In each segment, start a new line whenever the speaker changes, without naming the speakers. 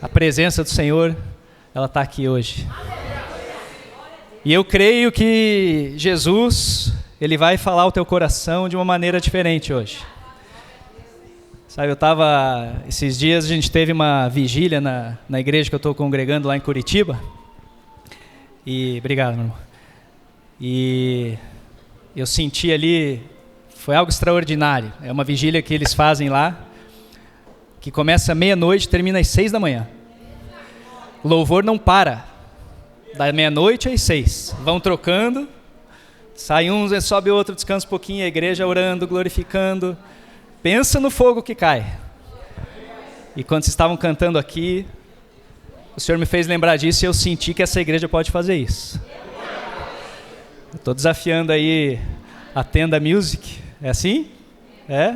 A presença do Senhor, ela está aqui hoje. E eu creio que Jesus, Ele vai falar ao teu coração de uma maneira diferente hoje. Sabe, esses dias a gente teve uma vigília na igreja que eu estou congregando lá em Curitiba. Obrigado, meu irmão. E eu senti ali, foi algo extraordinário. É uma vigília que eles fazem lá, que começa meia-noite e termina às 6 da manhã. O louvor não para, da meia-noite às 6. Vão trocando, sai um, sobe outro, descansa um pouquinho, a igreja orando, glorificando. Pensa no fogo que cai. E quando vocês estavam cantando aqui, o Senhor me fez lembrar disso e eu senti que essa igreja pode fazer isso. Eu estou desafiando aí a Tenda Music. É assim? É?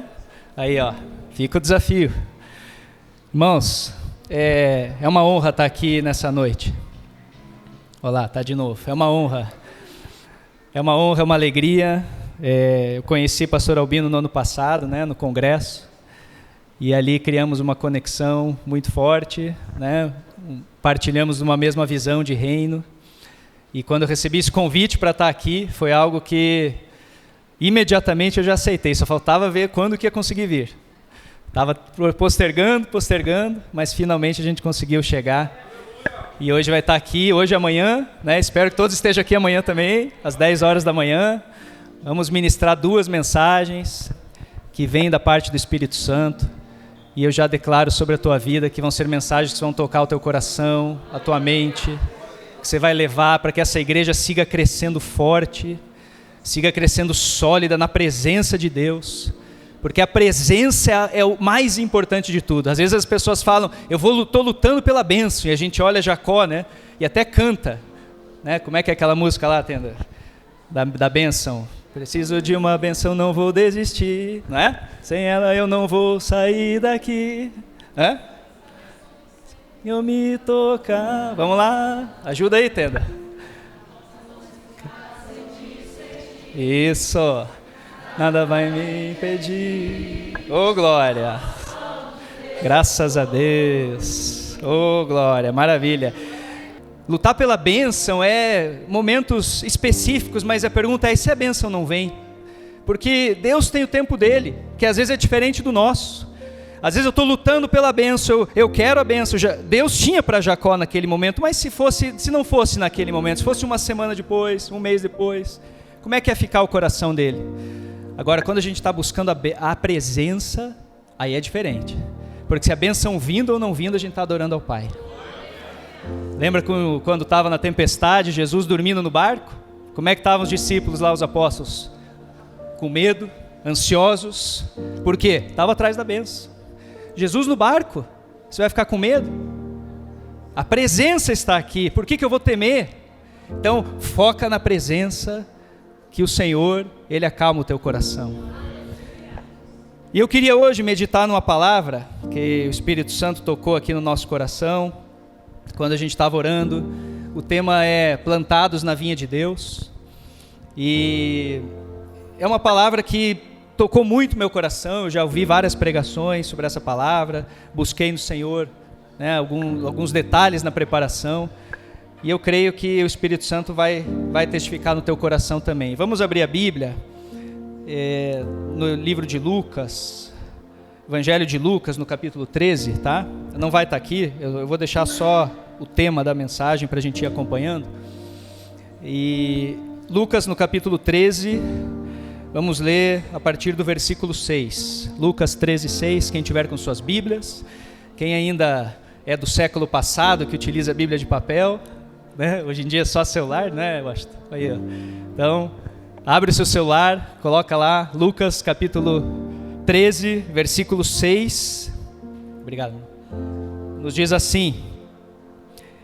Aí, ó, fica o desafio. Irmãos, é uma honra estar aqui nessa noite. Olá, tá de novo. É uma honra. É uma alegria. Eu conheci o pastor Albino no ano passado, né, no congresso. E ali criamos uma conexão muito forte, né? Partilhamos uma mesma visão de reino. E quando eu recebi esse convite para estar aqui, foi algo que imediatamente eu já aceitei. Só faltava ver quando que ia conseguir vir. Estava postergando, mas finalmente a gente conseguiu chegar. E hoje vai estar aqui, hoje e amanhã, né? Espero que todos estejam aqui amanhã também, às 10 horas da manhã. Vamos ministrar 2 mensagens que vêm da parte do Espírito Santo. E eu já declaro sobre a tua vida que vão ser mensagens que vão tocar o teu coração, a tua mente, que você vai levar para que essa igreja siga crescendo forte, siga crescendo sólida na presença de Deus. Porque a presença é o mais importante de tudo. Às vezes as pessoas falam, estou lutando pela bênção, e a gente olha Jacó, né, e até canta, né, como é que é aquela música lá, Tenda? Da bênção. Preciso de uma bênção, não vou desistir, não é? Sem ela eu não vou sair daqui. É? Eu me tocar. Vamos lá, ajuda aí, Tenda. Isso. Nada vai me impedir. Oh, glória. Graças a Deus. Oh, glória. Maravilha. Lutar pela bênção é momentos específicos, mas a pergunta é, e se a bênção não vem? Porque Deus tem o tempo dele, que às vezes é diferente do nosso. Às vezes eu estou lutando pela bênção, eu quero a bênção. Deus tinha para Jacó naquele momento, mas se não fosse naquele momento, se fosse uma semana depois, um mês depois, como é que ia ficar o coração dele? Agora, quando a gente está buscando a presença, aí é diferente. Porque se a bênção vindo ou não vindo, a gente está adorando ao Pai. Lembra quando estava na tempestade, Jesus dormindo no barco? Como é que estavam os discípulos lá, os apóstolos? Com medo, ansiosos. Por quê? Estava atrás da bênção. Jesus no barco, você vai ficar com medo? A presença está aqui, por que eu vou temer? Então, foca na presença, que o Senhor, Ele acalma o teu coração. E eu queria hoje meditar numa palavra que o Espírito Santo tocou aqui no nosso coração, quando a gente estava orando. O tema é plantados na vinha de Deus. E é uma palavra que tocou muito meu coração. Eu já ouvi várias pregações sobre essa palavra, busquei no Senhor, né, alguns detalhes na preparação. E eu creio que o Espírito Santo vai testificar no teu coração também. Vamos abrir a Bíblia, no livro de Lucas, Evangelho de Lucas, no capítulo 13, tá? Não vai estar aqui, eu vou deixar só o tema da mensagem para a gente ir acompanhando. E Lucas, no capítulo 13, vamos ler a partir do versículo 6. Lucas 13, 6, quem tiver com suas Bíblias. Quem ainda é do século passado, que utiliza a Bíblia de papel, né? Hoje em dia é só celular, né? Aí, ó. Então, abre o seu celular, coloca lá, Lucas capítulo 13, versículo 6. Obrigado. Nos diz assim: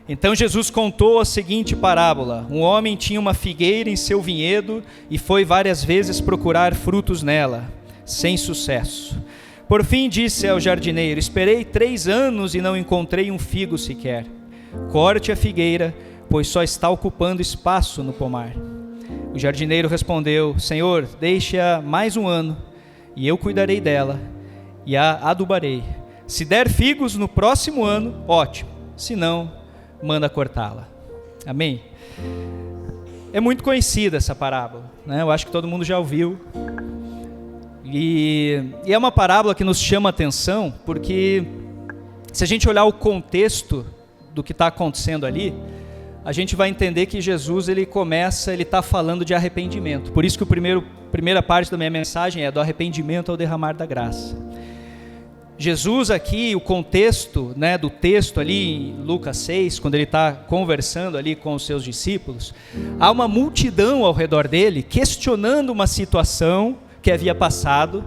então Jesus contou a seguinte parábola. Um homem tinha uma figueira em seu vinhedo e foi várias vezes procurar frutos nela, sem sucesso. Por fim disse ao jardineiro: esperei 3 anos e não encontrei um figo sequer. Corte a figueira, pois só está ocupando espaço no pomar. O jardineiro respondeu: Senhor, deixe-a mais 1 ano, e eu cuidarei dela, e a adubarei. Se der figos no próximo ano, ótimo. senão manda cortá-la. Amém? É muito conhecida essa parábola, né? Eu acho que todo mundo já ouviu. E é uma parábola que nos chama a atenção, porque se a gente olhar o contexto do que está acontecendo ali, a gente vai entender que Jesus ele está falando de arrependimento. Por isso que a primeira parte da minha mensagem é do arrependimento ao derramar da graça. Jesus aqui, o contexto, né, do texto ali em Lucas 6, quando ele está conversando ali com os seus discípulos, há uma multidão ao redor dele questionando uma situação que havia passado,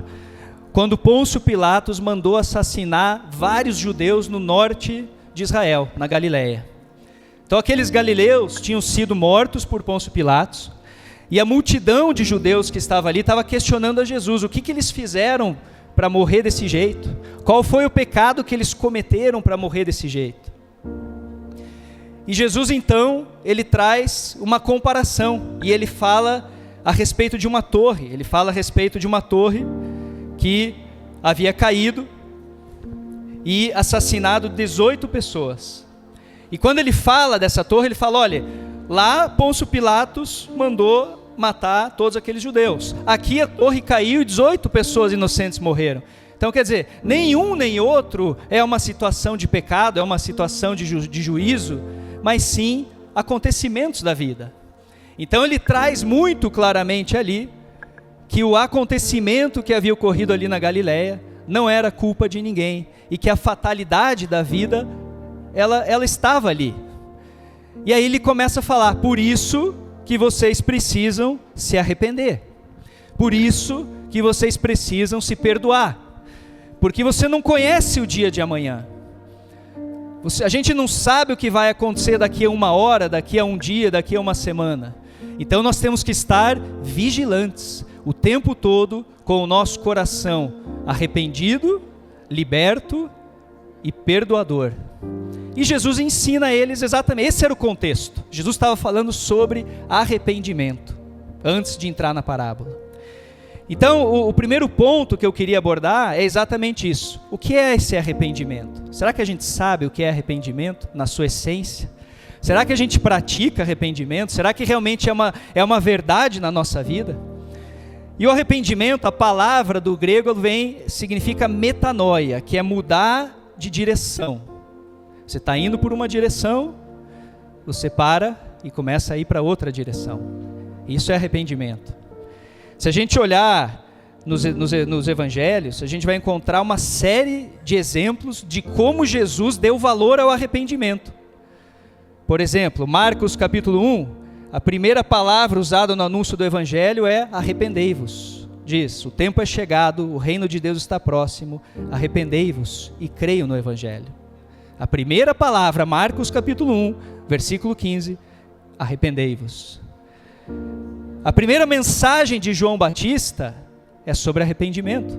quando Pôncio Pilatos mandou assassinar vários judeus no norte de Israel, na Galileia. Então aqueles galileus tinham sido mortos por Pôncio Pilatos, e a multidão de judeus que estava ali estava questionando a Jesus, o que eles fizeram para morrer desse jeito? Qual foi o pecado que eles cometeram para morrer desse jeito? E Jesus então, ele traz uma comparação, e ele fala a respeito de uma torre, que havia caído e assassinado 18 pessoas. E quando ele fala dessa torre, ele fala, olha, lá Pôncio Pilatos mandou matar todos aqueles judeus. Aqui a torre caiu e 18 pessoas inocentes morreram. Então quer dizer, nenhum nem outro é uma situação de pecado, é uma situação de juízo, mas sim acontecimentos da vida. Então ele traz muito claramente ali que o acontecimento que havia ocorrido ali na Galileia não era culpa de ninguém, e que a fatalidade da vida, ela estava ali. E aí ele começa a falar, por isso que vocês precisam se arrepender, por isso que vocês precisam se perdoar, porque você não conhece o dia de amanhã, a gente não sabe o que vai acontecer daqui a 1 hora, daqui a um dia, daqui a uma semana. Então nós temos que estar vigilantes o tempo todo, com o nosso coração arrependido, liberto e perdoador. E Jesus ensina a eles exatamente, esse era o contexto. Jesus estava falando sobre arrependimento, antes de entrar na parábola. Então, o primeiro ponto que eu queria abordar é exatamente isso. O que é esse arrependimento? Será que a gente sabe o que é arrependimento, na sua essência? Será que a gente pratica arrependimento? Será que realmente é uma verdade na nossa vida? E o arrependimento, a palavra do grego significa metanoia, que é mudar de direção. Você está indo por uma direção, você para e começa a ir para outra direção. Isso é arrependimento. Se a gente olhar nos evangelhos, a gente vai encontrar uma série de exemplos de como Jesus deu valor ao arrependimento. Por exemplo, Marcos capítulo 1, a primeira palavra usada no anúncio do evangelho é arrependei-vos. Diz, o tempo é chegado, o reino de Deus está próximo, arrependei-vos e creiam no evangelho. A primeira palavra, Marcos capítulo 1, versículo 15, arrependei-vos. A primeira mensagem de João Batista é sobre arrependimento.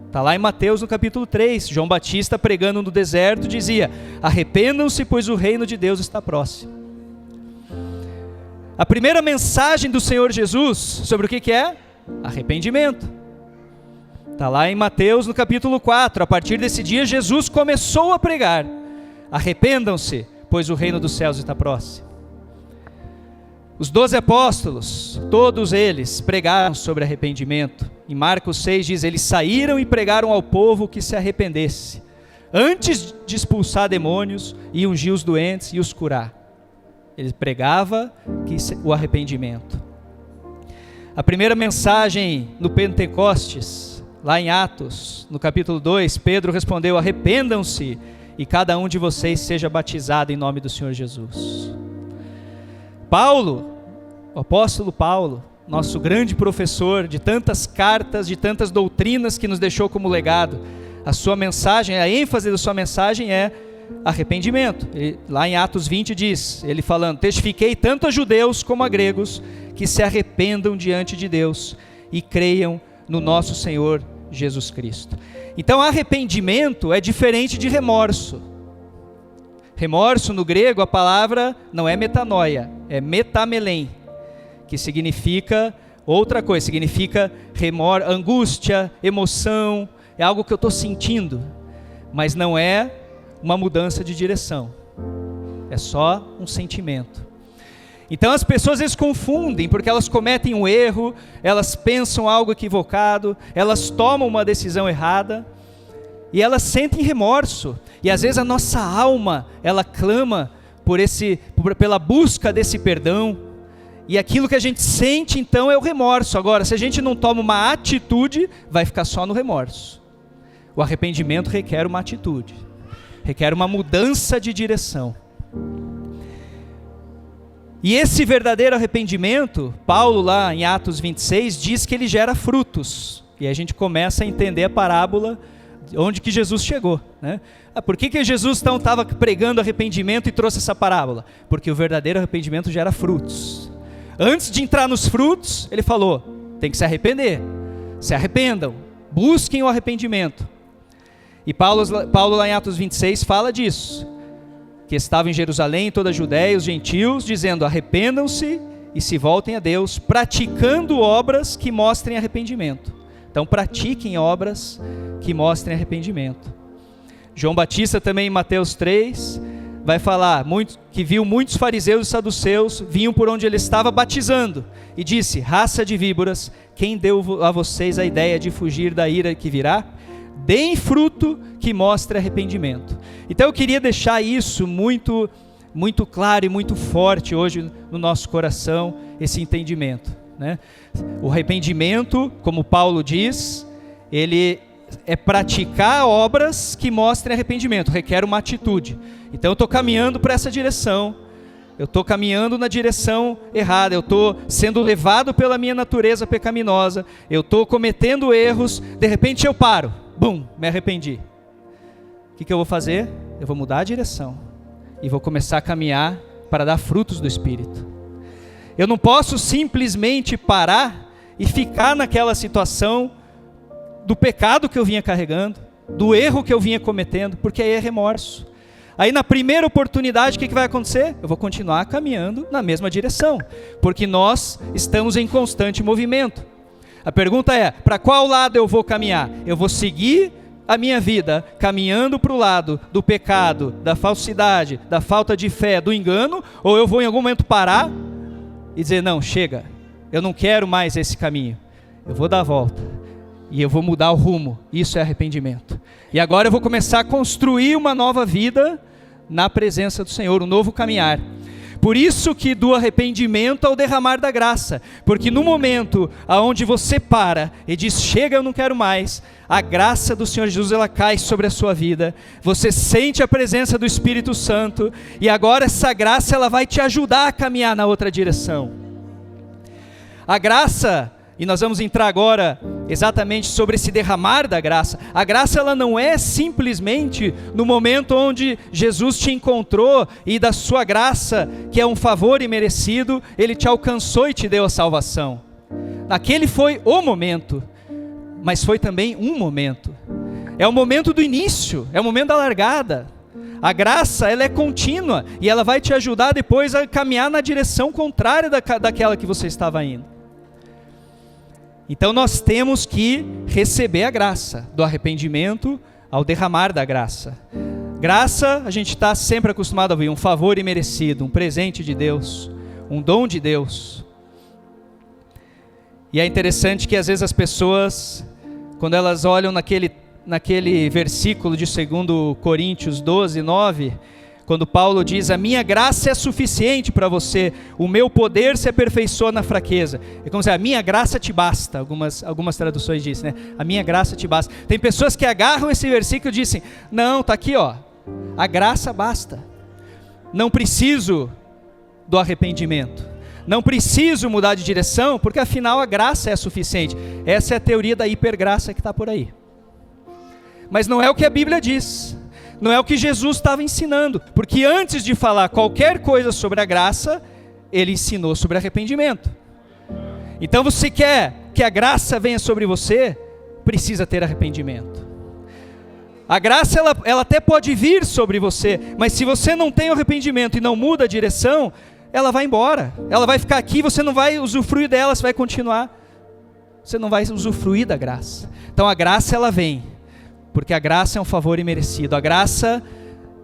Está lá em Mateus no capítulo 3, João Batista pregando no deserto dizia, arrependam-se pois o reino de Deus está próximo. A primeira mensagem do Senhor Jesus sobre o que é? Arrependimento. Está lá em Mateus no capítulo 4, a partir desse dia Jesus começou a pregar, arrependam-se pois o reino dos céus está próximo. Os 12 apóstolos, todos eles pregaram sobre arrependimento. Em Marcos 6 diz, eles saíram e pregaram ao povo que se arrependesse, antes de expulsar demônios e ungir os doentes e os curar. Ele pregava o arrependimento. A primeira mensagem no Pentecostes, lá em Atos, no capítulo 2, Pedro respondeu, arrependam-se e cada um de vocês seja batizado em nome do Senhor Jesus. Paulo, o apóstolo Paulo, nosso grande professor de tantas cartas, de tantas doutrinas que nos deixou como legado, a sua mensagem, a ênfase da sua mensagem é arrependimento. Lá em Atos 20 diz, ele falando, testifiquei tanto a judeus como a gregos que se arrependam diante de Deus e creiam no nosso Senhor Jesus Cristo. Então arrependimento é diferente de remorso. Remorso no grego, a palavra não é metanoia, é metamelém, que significa outra coisa, significa angústia, emoção, é algo que eu estou sentindo, mas não é uma mudança de direção. é só um sentimento. Então as pessoas às vezes confundem, porque elas cometem um erro, elas pensam algo equivocado, elas tomam uma decisão errada, e elas sentem remorso, e às vezes a nossa alma, ela clama pela busca desse perdão, e aquilo que a gente sente então é o remorso. Agora, se a gente não toma uma atitude, vai ficar só no remorso. O arrependimento requer uma atitude, requer uma mudança de direção. E esse verdadeiro arrependimento, Paulo lá em Atos 26, diz que ele gera frutos. E aí a gente começa a entender a parábola, onde que Jesus chegou, né? Por que Jesus então estava pregando arrependimento e trouxe essa parábola? Porque o verdadeiro arrependimento gera frutos. Antes de entrar nos frutos, ele falou, tem que se arrepender. Se arrependam, busquem o arrependimento. E Paulo lá em Atos 26 fala disso, que estava em Jerusalém, em toda a Judéia, os gentios, dizendo, arrependam-se e se voltem a Deus, praticando obras que mostrem arrependimento. Então pratiquem obras que mostrem arrependimento. João Batista também em Mateus 3, vai falar que viu muitos fariseus e saduceus, vinham por onde ele estava batizando, e disse, raça de víboras, quem deu a vocês a ideia de fugir da ira que virá? Deem fruto que mostre arrependimento. Então eu queria deixar isso muito, muito claro e muito forte hoje no nosso coração, esse entendimento, né? O arrependimento, como Paulo diz, ele é praticar obras que mostrem arrependimento, requer uma atitude. Então eu estou caminhando para essa direção, eu estou caminhando na direção errada, eu estou sendo levado pela minha natureza pecaminosa, eu estou cometendo erros, de repente eu paro, bum, me arrependi. O que eu vou fazer? Eu vou mudar a direção e vou começar a caminhar para dar frutos do Espírito. Eu não posso simplesmente parar e ficar naquela situação do pecado que eu vinha carregando, do erro que eu vinha cometendo, porque aí é remorso. Aí na primeira oportunidade, o que vai acontecer? Eu vou continuar caminhando na mesma direção, porque nós estamos em constante movimento. A pergunta é, para qual lado eu vou caminhar? Eu vou seguir a minha vida caminhando para o lado do pecado, da falsidade, da falta de fé, do engano, ou eu vou em algum momento parar e dizer, não, chega, eu não quero mais esse caminho, eu vou dar a volta e eu vou mudar o rumo. Isso é arrependimento. E agora eu vou começar a construir uma nova vida na presença do Senhor, um novo caminhar. Por isso que do arrependimento ao derramar da graça, porque no momento onde você para e diz, chega, eu não quero mais, a graça do Senhor Jesus, ela cai sobre a sua vida, você sente a presença do Espírito Santo, e agora essa graça, ela vai te ajudar a caminhar na outra direção. A graça, e nós vamos entrar agora exatamente sobre esse derramar da graça. A graça, ela não é simplesmente no momento onde Jesus te encontrou e da sua graça, que é um favor imerecido, ele te alcançou e te deu a salvação. Aquele foi o momento, mas foi também um momento. É o momento do início, é o momento da largada. A graça, ela é contínua e ela vai te ajudar depois a caminhar na direção contrária daquela que você estava indo. Então nós temos que receber a graça, do arrependimento ao derramar da graça. Graça, a gente está sempre acostumado a ouvir, um favor imerecido, um presente de Deus, um dom de Deus. E é interessante que às vezes as pessoas, quando elas olham naquele versículo de 2 Coríntios 12, 9, quando Paulo diz, a minha graça é suficiente para você, o meu poder se aperfeiçoa na fraqueza. É como se a minha graça te basta, algumas traduções dizem, né? A minha graça te basta. Tem pessoas que agarram esse versículo e dizem, não, está aqui, ó, a graça basta. Não preciso do arrependimento. Não preciso mudar de direção, porque afinal a graça é suficiente. Essa é a teoria da hipergraça que está por aí. Mas não é o que a Bíblia diz. Não é o que Jesus estava ensinando, porque antes de falar qualquer coisa sobre a graça, ele ensinou sobre arrependimento. Então você quer que a graça venha sobre você, precisa ter arrependimento. A graça ela até pode vir sobre você, mas se você não tem arrependimento e não muda a direção, ela vai embora, ela vai ficar aqui, você não vai usufruir dela, você vai continuar, você não vai usufruir da graça. Então a graça ela vem, porque a graça é um favor imerecido. A graça,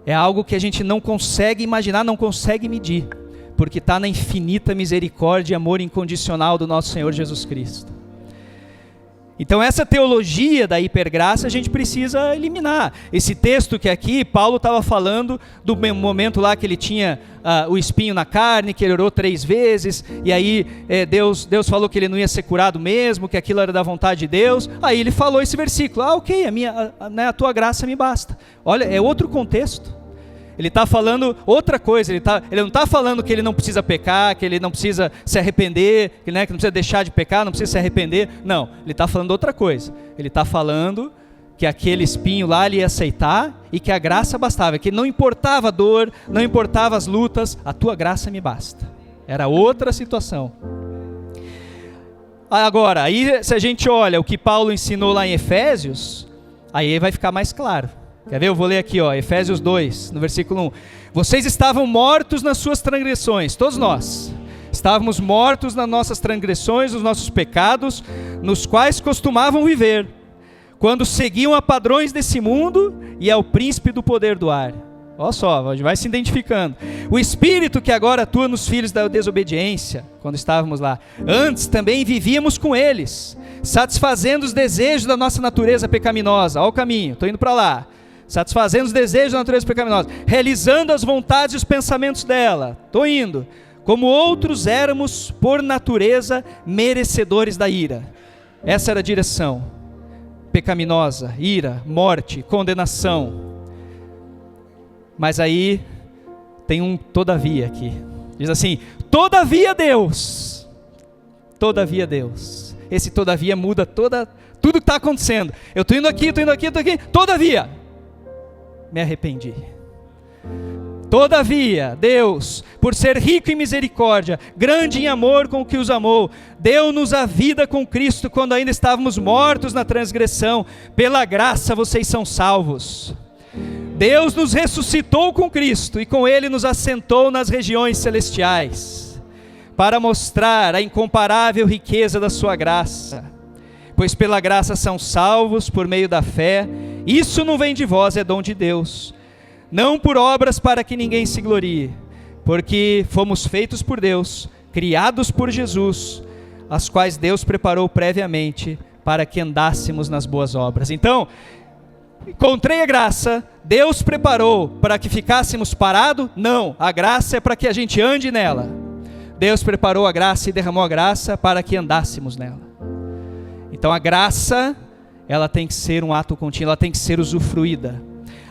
é algo que a gente não consegue imaginar, não consegue medir, porque está na infinita misericórdia e amor incondicional do nosso Senhor Jesus Cristo. Então essa teologia da hipergraça a gente precisa eliminar. Esse texto que aqui, Paulo estava falando do momento lá que ele tinha o espinho na carne, que ele orou 3 vezes, e aí Deus falou que ele não ia ser curado mesmo, que aquilo era da vontade de Deus. Aí ele falou esse versículo, ok, a tua graça me basta. Olha, é outro contexto. Ele está falando outra coisa, ele não está falando que ele não precisa pecar, que ele não precisa se arrepender, que não precisa deixar de pecar, não precisa se arrepender. Não, ele está falando outra coisa. Ele está falando que aquele espinho lá ele ia aceitar e que a graça bastava, que não importava a dor, não importava as lutas, a tua graça me basta. Era outra situação. Agora, aí se a gente olha o que Paulo ensinou lá em Efésios, aí vai ficar mais claro. Quer ver? Eu vou ler aqui, Efésios 2, no versículo 1. Vocês estavam mortos nas suas transgressões, todos nós. Estávamos mortos nas nossas transgressões, nos nossos pecados, nos quais costumavam viver, quando seguiam a padrões desse mundo e ao príncipe do poder do ar. Olha só, vai se identificando. O espírito que agora atua nos filhos da desobediência, quando estávamos lá. Antes também vivíamos com eles, satisfazendo os desejos da nossa natureza pecaminosa. Olha o caminho, estou indo para lá. Satisfazendo os desejos da natureza pecaminosa, realizando as vontades e os pensamentos dela. Estou indo. Como outros éramos, por natureza, merecedores da ira. Essa era a direção. Pecaminosa, ira, morte, condenação. Mas aí, tem um todavia aqui. Diz assim, todavia Deus. Todavia Deus. Esse todavia muda tudo que está acontecendo. Eu estou indo aqui, todavia. Me arrependi. Todavia, Deus, por ser rico em misericórdia, grande em amor com o que os amou, deu-nos a vida com Cristo quando ainda estávamos mortos na transgressão. Pela graça vocês são salvos. Deus nos ressuscitou com Cristo e com Ele nos assentou nas regiões celestiais, para mostrar a incomparável riqueza da sua graça. Pois pela graça são salvos por meio da fé. Isso não vem de vós, é dom de Deus. Não por obras para que ninguém se glorie, porque fomos feitos por Deus, criados por Jesus, as quais Deus preparou previamente para que andássemos nas boas obras. Então, encontrei a graça, Deus preparou para que ficássemos parados? Não, a graça é para que a gente ande nela. Deus preparou a graça e derramou a graça para que andássemos nela. Então a graça, ela tem que ser um ato contínuo, ela tem que ser usufruída.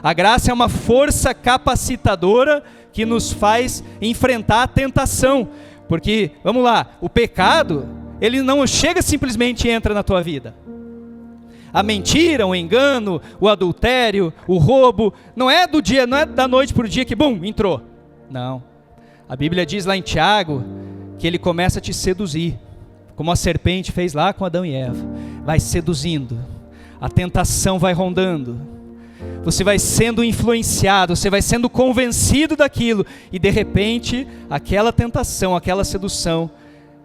A graça é uma força capacitadora que nos faz enfrentar a tentação. Porque, vamos lá, o pecado, ele não chega simplesmente e entra na tua vida. A mentira, o engano, o adultério, o roubo, não é da noite para o dia que, entrou. Não. A Bíblia diz lá em Tiago, que ele começa a te seduzir. Como a serpente fez lá com Adão e Eva. Vai seduzindo. A tentação vai rondando. Você vai sendo influenciado, você vai sendo convencido daquilo. E de repente, aquela tentação, aquela sedução,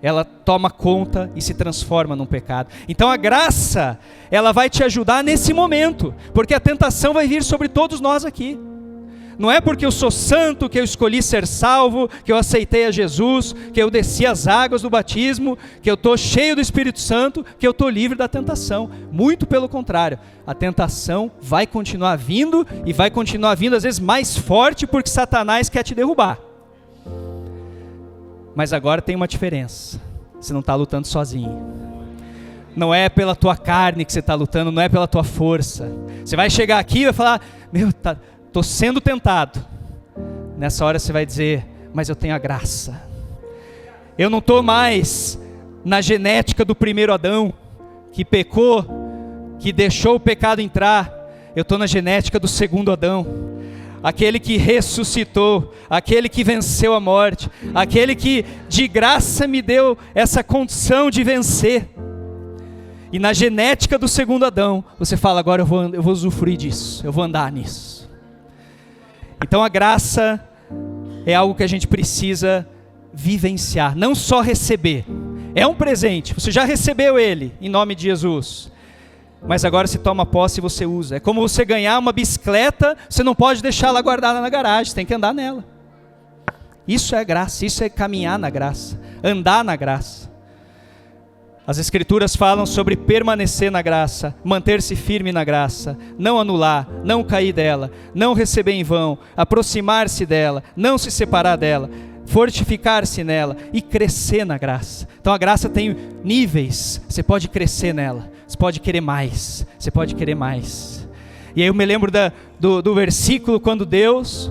ela toma conta e se transforma num pecado. Então a graça, ela vai te ajudar nesse momento. Porque a tentação vai vir sobre todos nós aqui. Não é porque eu sou santo, que eu escolhi ser salvo, que eu aceitei a Jesus, que eu desci as águas do batismo, que eu estou cheio do Espírito Santo, que eu estou livre da tentação. Muito pelo contrário, a tentação vai continuar vindo, e vai continuar vindo às vezes mais forte, porque Satanás quer te derrubar. Mas agora tem uma diferença, você não está lutando sozinho. Não é pela tua carne que você está lutando, não é pela tua força. Você vai chegar aqui e vai falar, estou sendo tentado. Nessa hora você vai dizer, mas eu tenho a graça. Eu não estou mais na genética do primeiro Adão, que pecou, que deixou o pecado entrar. Eu estou na genética do segundo Adão, aquele que ressuscitou, aquele que venceu a morte, aquele que de graça me deu essa condição de vencer. E na genética do segundo Adão, você fala, agora eu vou usufruir disso, eu vou andar nisso. Então a graça é algo que a gente precisa vivenciar, não só receber. É um presente, você já recebeu ele, em nome de Jesus. mas agora se toma posse e você usa. É como você ganhar uma bicicleta, você não pode deixar ela guardada na garagem, você tem que andar nela. Isso é graça, isso é caminhar na graça, andar na graça. As Escrituras falam sobre permanecer na graça, manter-se firme na graça, não anular, não cair dela, não receber em vão, aproximar-se dela, não se separar dela, fortificar-se nela e crescer na graça. Então a graça tem níveis, você pode crescer nela, você pode querer mais, você pode querer mais. E aí eu me lembro do versículo quando Deus,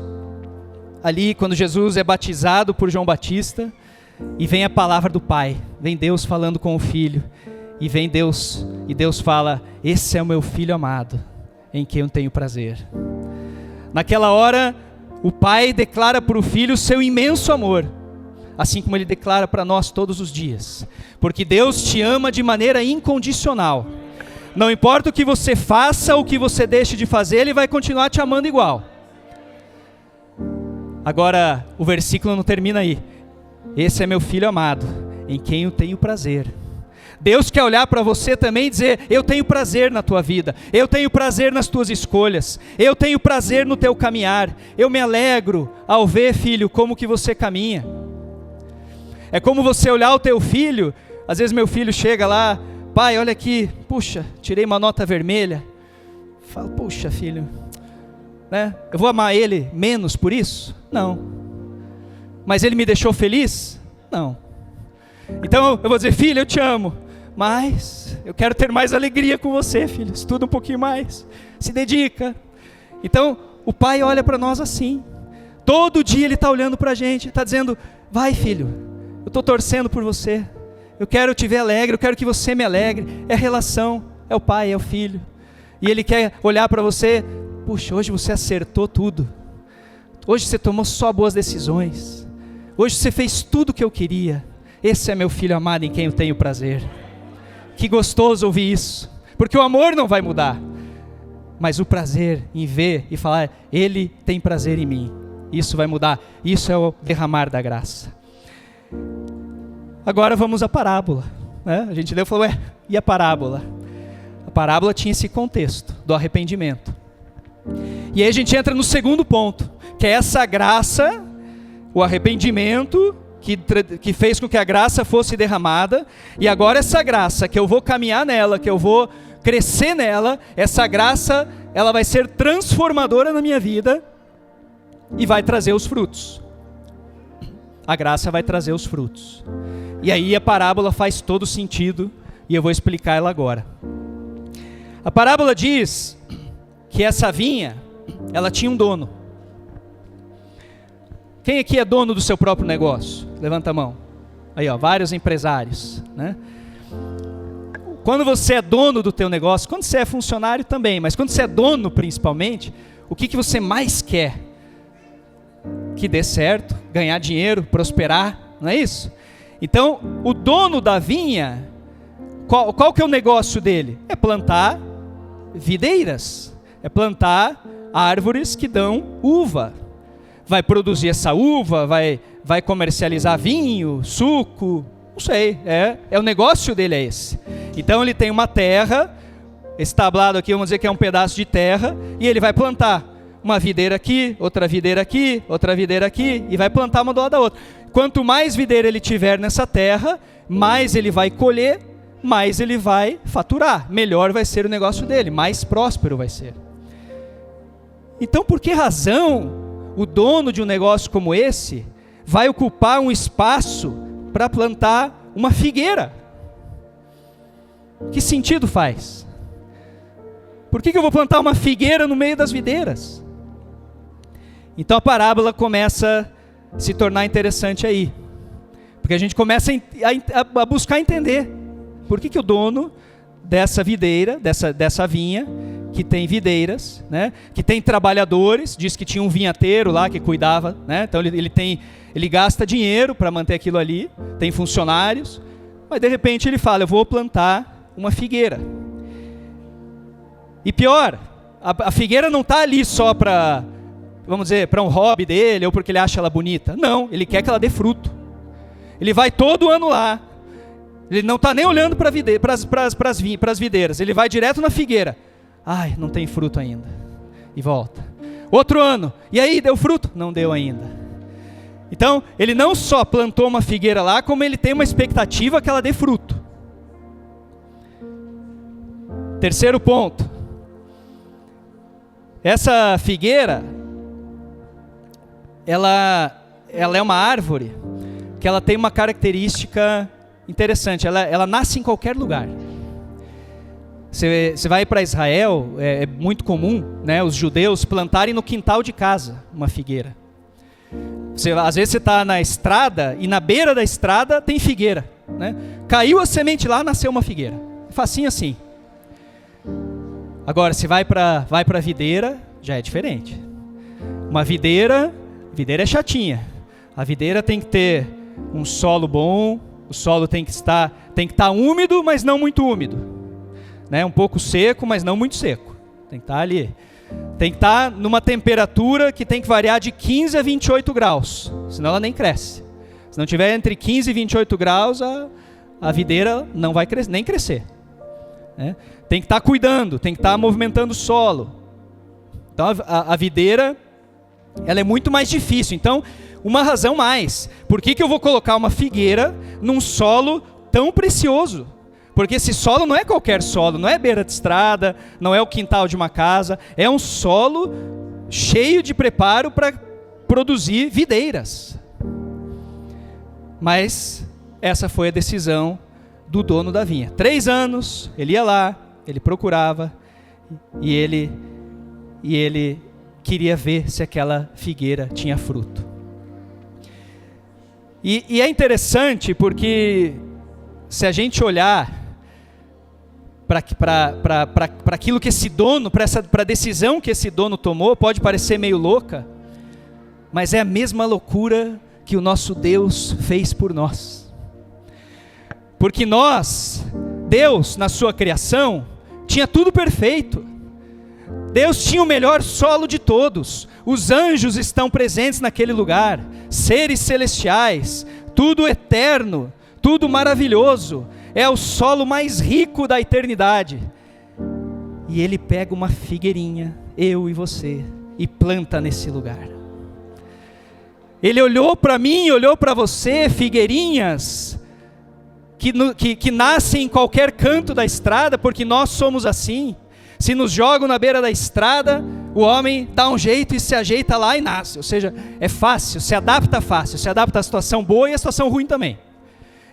ali quando Jesus é batizado por João Batista, e vem a palavra do Pai, vem Deus falando com o Filho, e vem Deus, e Deus fala, esse é o meu Filho amado, em quem eu tenho prazer. Naquela hora, o Pai declara para o Filho o seu imenso amor, assim como Ele declara para nós todos os dias, porque Deus te ama de maneira incondicional. Não importa o que você faça ou o que você deixe de fazer, Ele vai continuar te amando igual. Agora, o versículo não termina aí. Esse é meu Filho amado, em quem eu tenho prazer. Deus quer olhar para você também e dizer, eu tenho prazer na tua vida, eu tenho prazer nas tuas escolhas, eu tenho prazer no teu caminhar, eu me alegro ao ver, filho, como que você caminha. É como você olhar o teu filho, às vezes meu filho chega lá, pai, olha aqui, puxa, tirei uma nota vermelha. Fala, puxa filho, né? Eu vou amar ele menos por isso? Não. Mas ele me deixou feliz? Não. Então eu vou dizer, filho, eu te amo, mas eu quero ter mais alegria com você, filho. Estuda um pouquinho mais, se dedica. Então o pai olha para nós assim. Todo dia ele está olhando para a gente, está dizendo, vai filho, eu estou torcendo por você. Eu quero te ver alegre, eu quero que você me alegre. É relação, é o pai, é o filho. E ele quer olhar para você, puxa, hoje você acertou tudo. Hoje você tomou só boas decisões. Hoje você fez tudo o que eu queria. Esse é meu filho amado em quem eu tenho prazer. Que gostoso ouvir isso. Porque o amor não vai mudar. Mas o prazer em ver e falar, ele tem prazer em mim. Isso vai mudar. Isso é o derramar da graça. Agora vamos à parábola. Né? A gente leu e falou, e a parábola? A parábola tinha esse contexto do arrependimento. E aí a gente entra no segundo ponto, que é essa graça, o arrependimento que fez com que a graça fosse derramada, e agora essa graça, que eu vou caminhar nela, que eu vou crescer nela, essa graça, ela vai ser transformadora na minha vida, e vai trazer os frutos. A graça vai trazer os frutos. E aí a parábola faz todo sentido, e eu vou explicar ela agora. A parábola diz que essa vinha, ela tinha um dono. Quem aqui é dono do seu próprio negócio? Levanta a mão. Aí, ó, vários empresários, né? Quando você é dono do teu negócio, quando você é funcionário também, mas quando você é dono principalmente, o que você mais quer? Que dê certo, ganhar dinheiro, prosperar, não é isso? Então, o dono da vinha, qual que é o negócio dele? É plantar videiras, é plantar árvores que dão uva. Vai produzir essa uva, vai comercializar vinho, suco, não sei, é o negócio dele é esse. Então ele tem uma terra, esse tablado aqui, vamos dizer que é um pedaço de terra, e ele vai plantar uma videira aqui, outra videira aqui, outra videira aqui, e vai plantar uma do lado da outra. Quanto mais videira ele tiver nessa terra, mais ele vai colher, mais ele vai faturar, melhor vai ser o negócio dele, mais próspero vai ser. Então por que razão o dono de um negócio como esse vai ocupar um espaço para plantar uma figueira? Que sentido faz? Por que eu vou plantar uma figueira no meio das videiras? Então a parábola começa a se tornar interessante aí. Porque a gente começa a buscar entender. Por que o dono dessa videira, dessa vinha, que tem videiras, né, que tem trabalhadores, diz que tinha um vinhateiro lá que cuidava, né, então ele gasta dinheiro para manter aquilo ali, tem funcionários, mas de repente ele fala, eu vou plantar uma figueira. E pior, a figueira não está ali só para, vamos dizer, para um hobby dele, ou porque ele acha ela bonita. Não, ele quer que ela dê fruto. Ele vai todo ano lá, Ele não está nem olhando para as videiras. Ele vai direto na figueira. Ai, não tem fruto ainda. E volta. Outro ano. E aí, deu fruto? Não deu ainda. Então, ele não só plantou uma figueira lá, como ele tem uma expectativa que ela dê fruto. Terceiro ponto. Essa figueira, ela é uma árvore que ela tem uma característica interessante. Ela nasce em qualquer lugar. Você vai para Israel, é muito comum, né, os judeus plantarem no quintal de casa uma figueira. Às vezes você está na estrada e na beira da estrada tem figueira, né? Caiu a semente lá, nasceu uma figueira. Facinho assim. Agora, se vai para a videira, já é diferente. Uma videira é chatinha. A videira tem que ter um solo bom, o solo tem que estar úmido, mas não muito úmido, né? Um pouco seco, mas não muito seco. Tem que estar ali. Tem que estar numa temperatura que tem que variar de 15 a 28 graus, senão ela nem cresce. Se não tiver entre 15 e 28 graus, a videira não vai nem crescer, né? Tem que estar cuidando, tem que estar movimentando o solo. Então a videira, ela é muito mais difícil. Então, uma razão mais. Por que eu vou colocar uma figueira num solo tão precioso? Porque esse solo não é qualquer solo, não é beira de estrada, não é o quintal de uma casa, é um solo cheio de preparo para produzir videiras. Mas essa foi a decisão do dono da vinha. 3 anos, ele ia lá, ele procurava, e ele queria ver se aquela figueira tinha fruto. E é interessante porque se a gente olhar para aquilo que esse dono, para a decisão que esse dono tomou, pode parecer meio louca, mas é a mesma loucura que o nosso Deus fez por nós. Porque Deus, na sua criação, tinha tudo perfeito. Deus tinha o melhor solo de todos. Os anjos estão presentes naquele lugar, seres celestiais, tudo eterno, tudo maravilhoso. É o solo mais rico da eternidade. E ele pega uma figueirinha, eu e você, e planta nesse lugar. Ele olhou para mim, olhou para você, figueirinhas que nascem em qualquer canto da estrada, porque nós somos assim. Se nos jogam na beira da estrada, o homem dá um jeito e se ajeita lá e nasce. Ou seja, é fácil, se adapta à situação boa e à situação ruim também.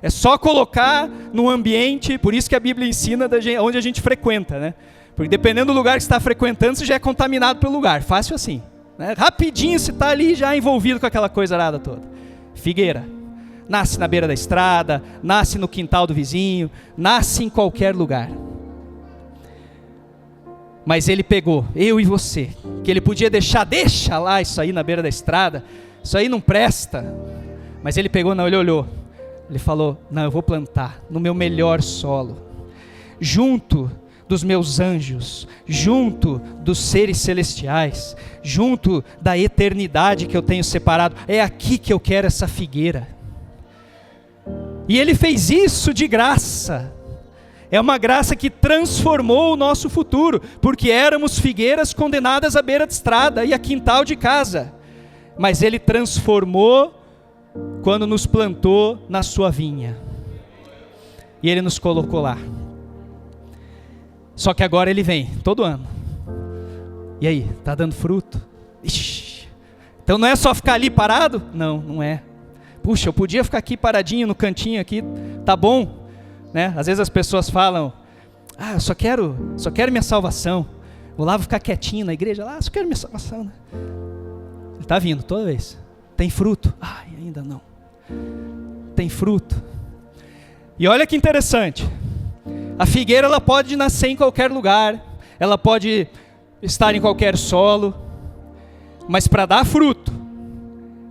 É só colocar no ambiente, por isso que a Bíblia ensina onde a gente frequenta, né? Porque dependendo do lugar que você está frequentando, você já é contaminado pelo lugar, fácil assim, né? Rapidinho você está ali já envolvido com aquela coisa arada toda. Figueira, nasce na beira da estrada, nasce no quintal do vizinho, nasce em qualquer lugar. Mas ele pegou, eu e você, que ele podia deixa lá isso aí na beira da estrada, isso aí não presta. Mas ele pegou, não, ele olhou. Ele falou, não, eu vou plantar no meu melhor solo, junto dos meus anjos, junto dos seres celestiais, junto da eternidade que eu tenho separado. É aqui que eu quero essa figueira. E ele fez isso de graça. É uma graça que transformou o nosso futuro, porque éramos figueiras condenadas à beira de estrada e a quintal de casa. Mas ele transformou quando nos plantou na sua vinha. E ele nos colocou lá. Só que agora ele vem, todo ano. E aí, está dando fruto? Ixi. Então não é só ficar ali parado? Não, não é. Puxa, eu podia ficar aqui paradinho no cantinho aqui, tá bom, né? Às vezes as pessoas falam, eu só quero minha salvação. Vou lá, vou ficar quietinho na igreja, só quero minha salvação, né? Ele está vindo toda vez. Tem fruto? Ainda não. Tem fruto. E olha que interessante. A figueira, ela pode nascer em qualquer lugar. Ela pode estar em qualquer solo. Mas para dar fruto,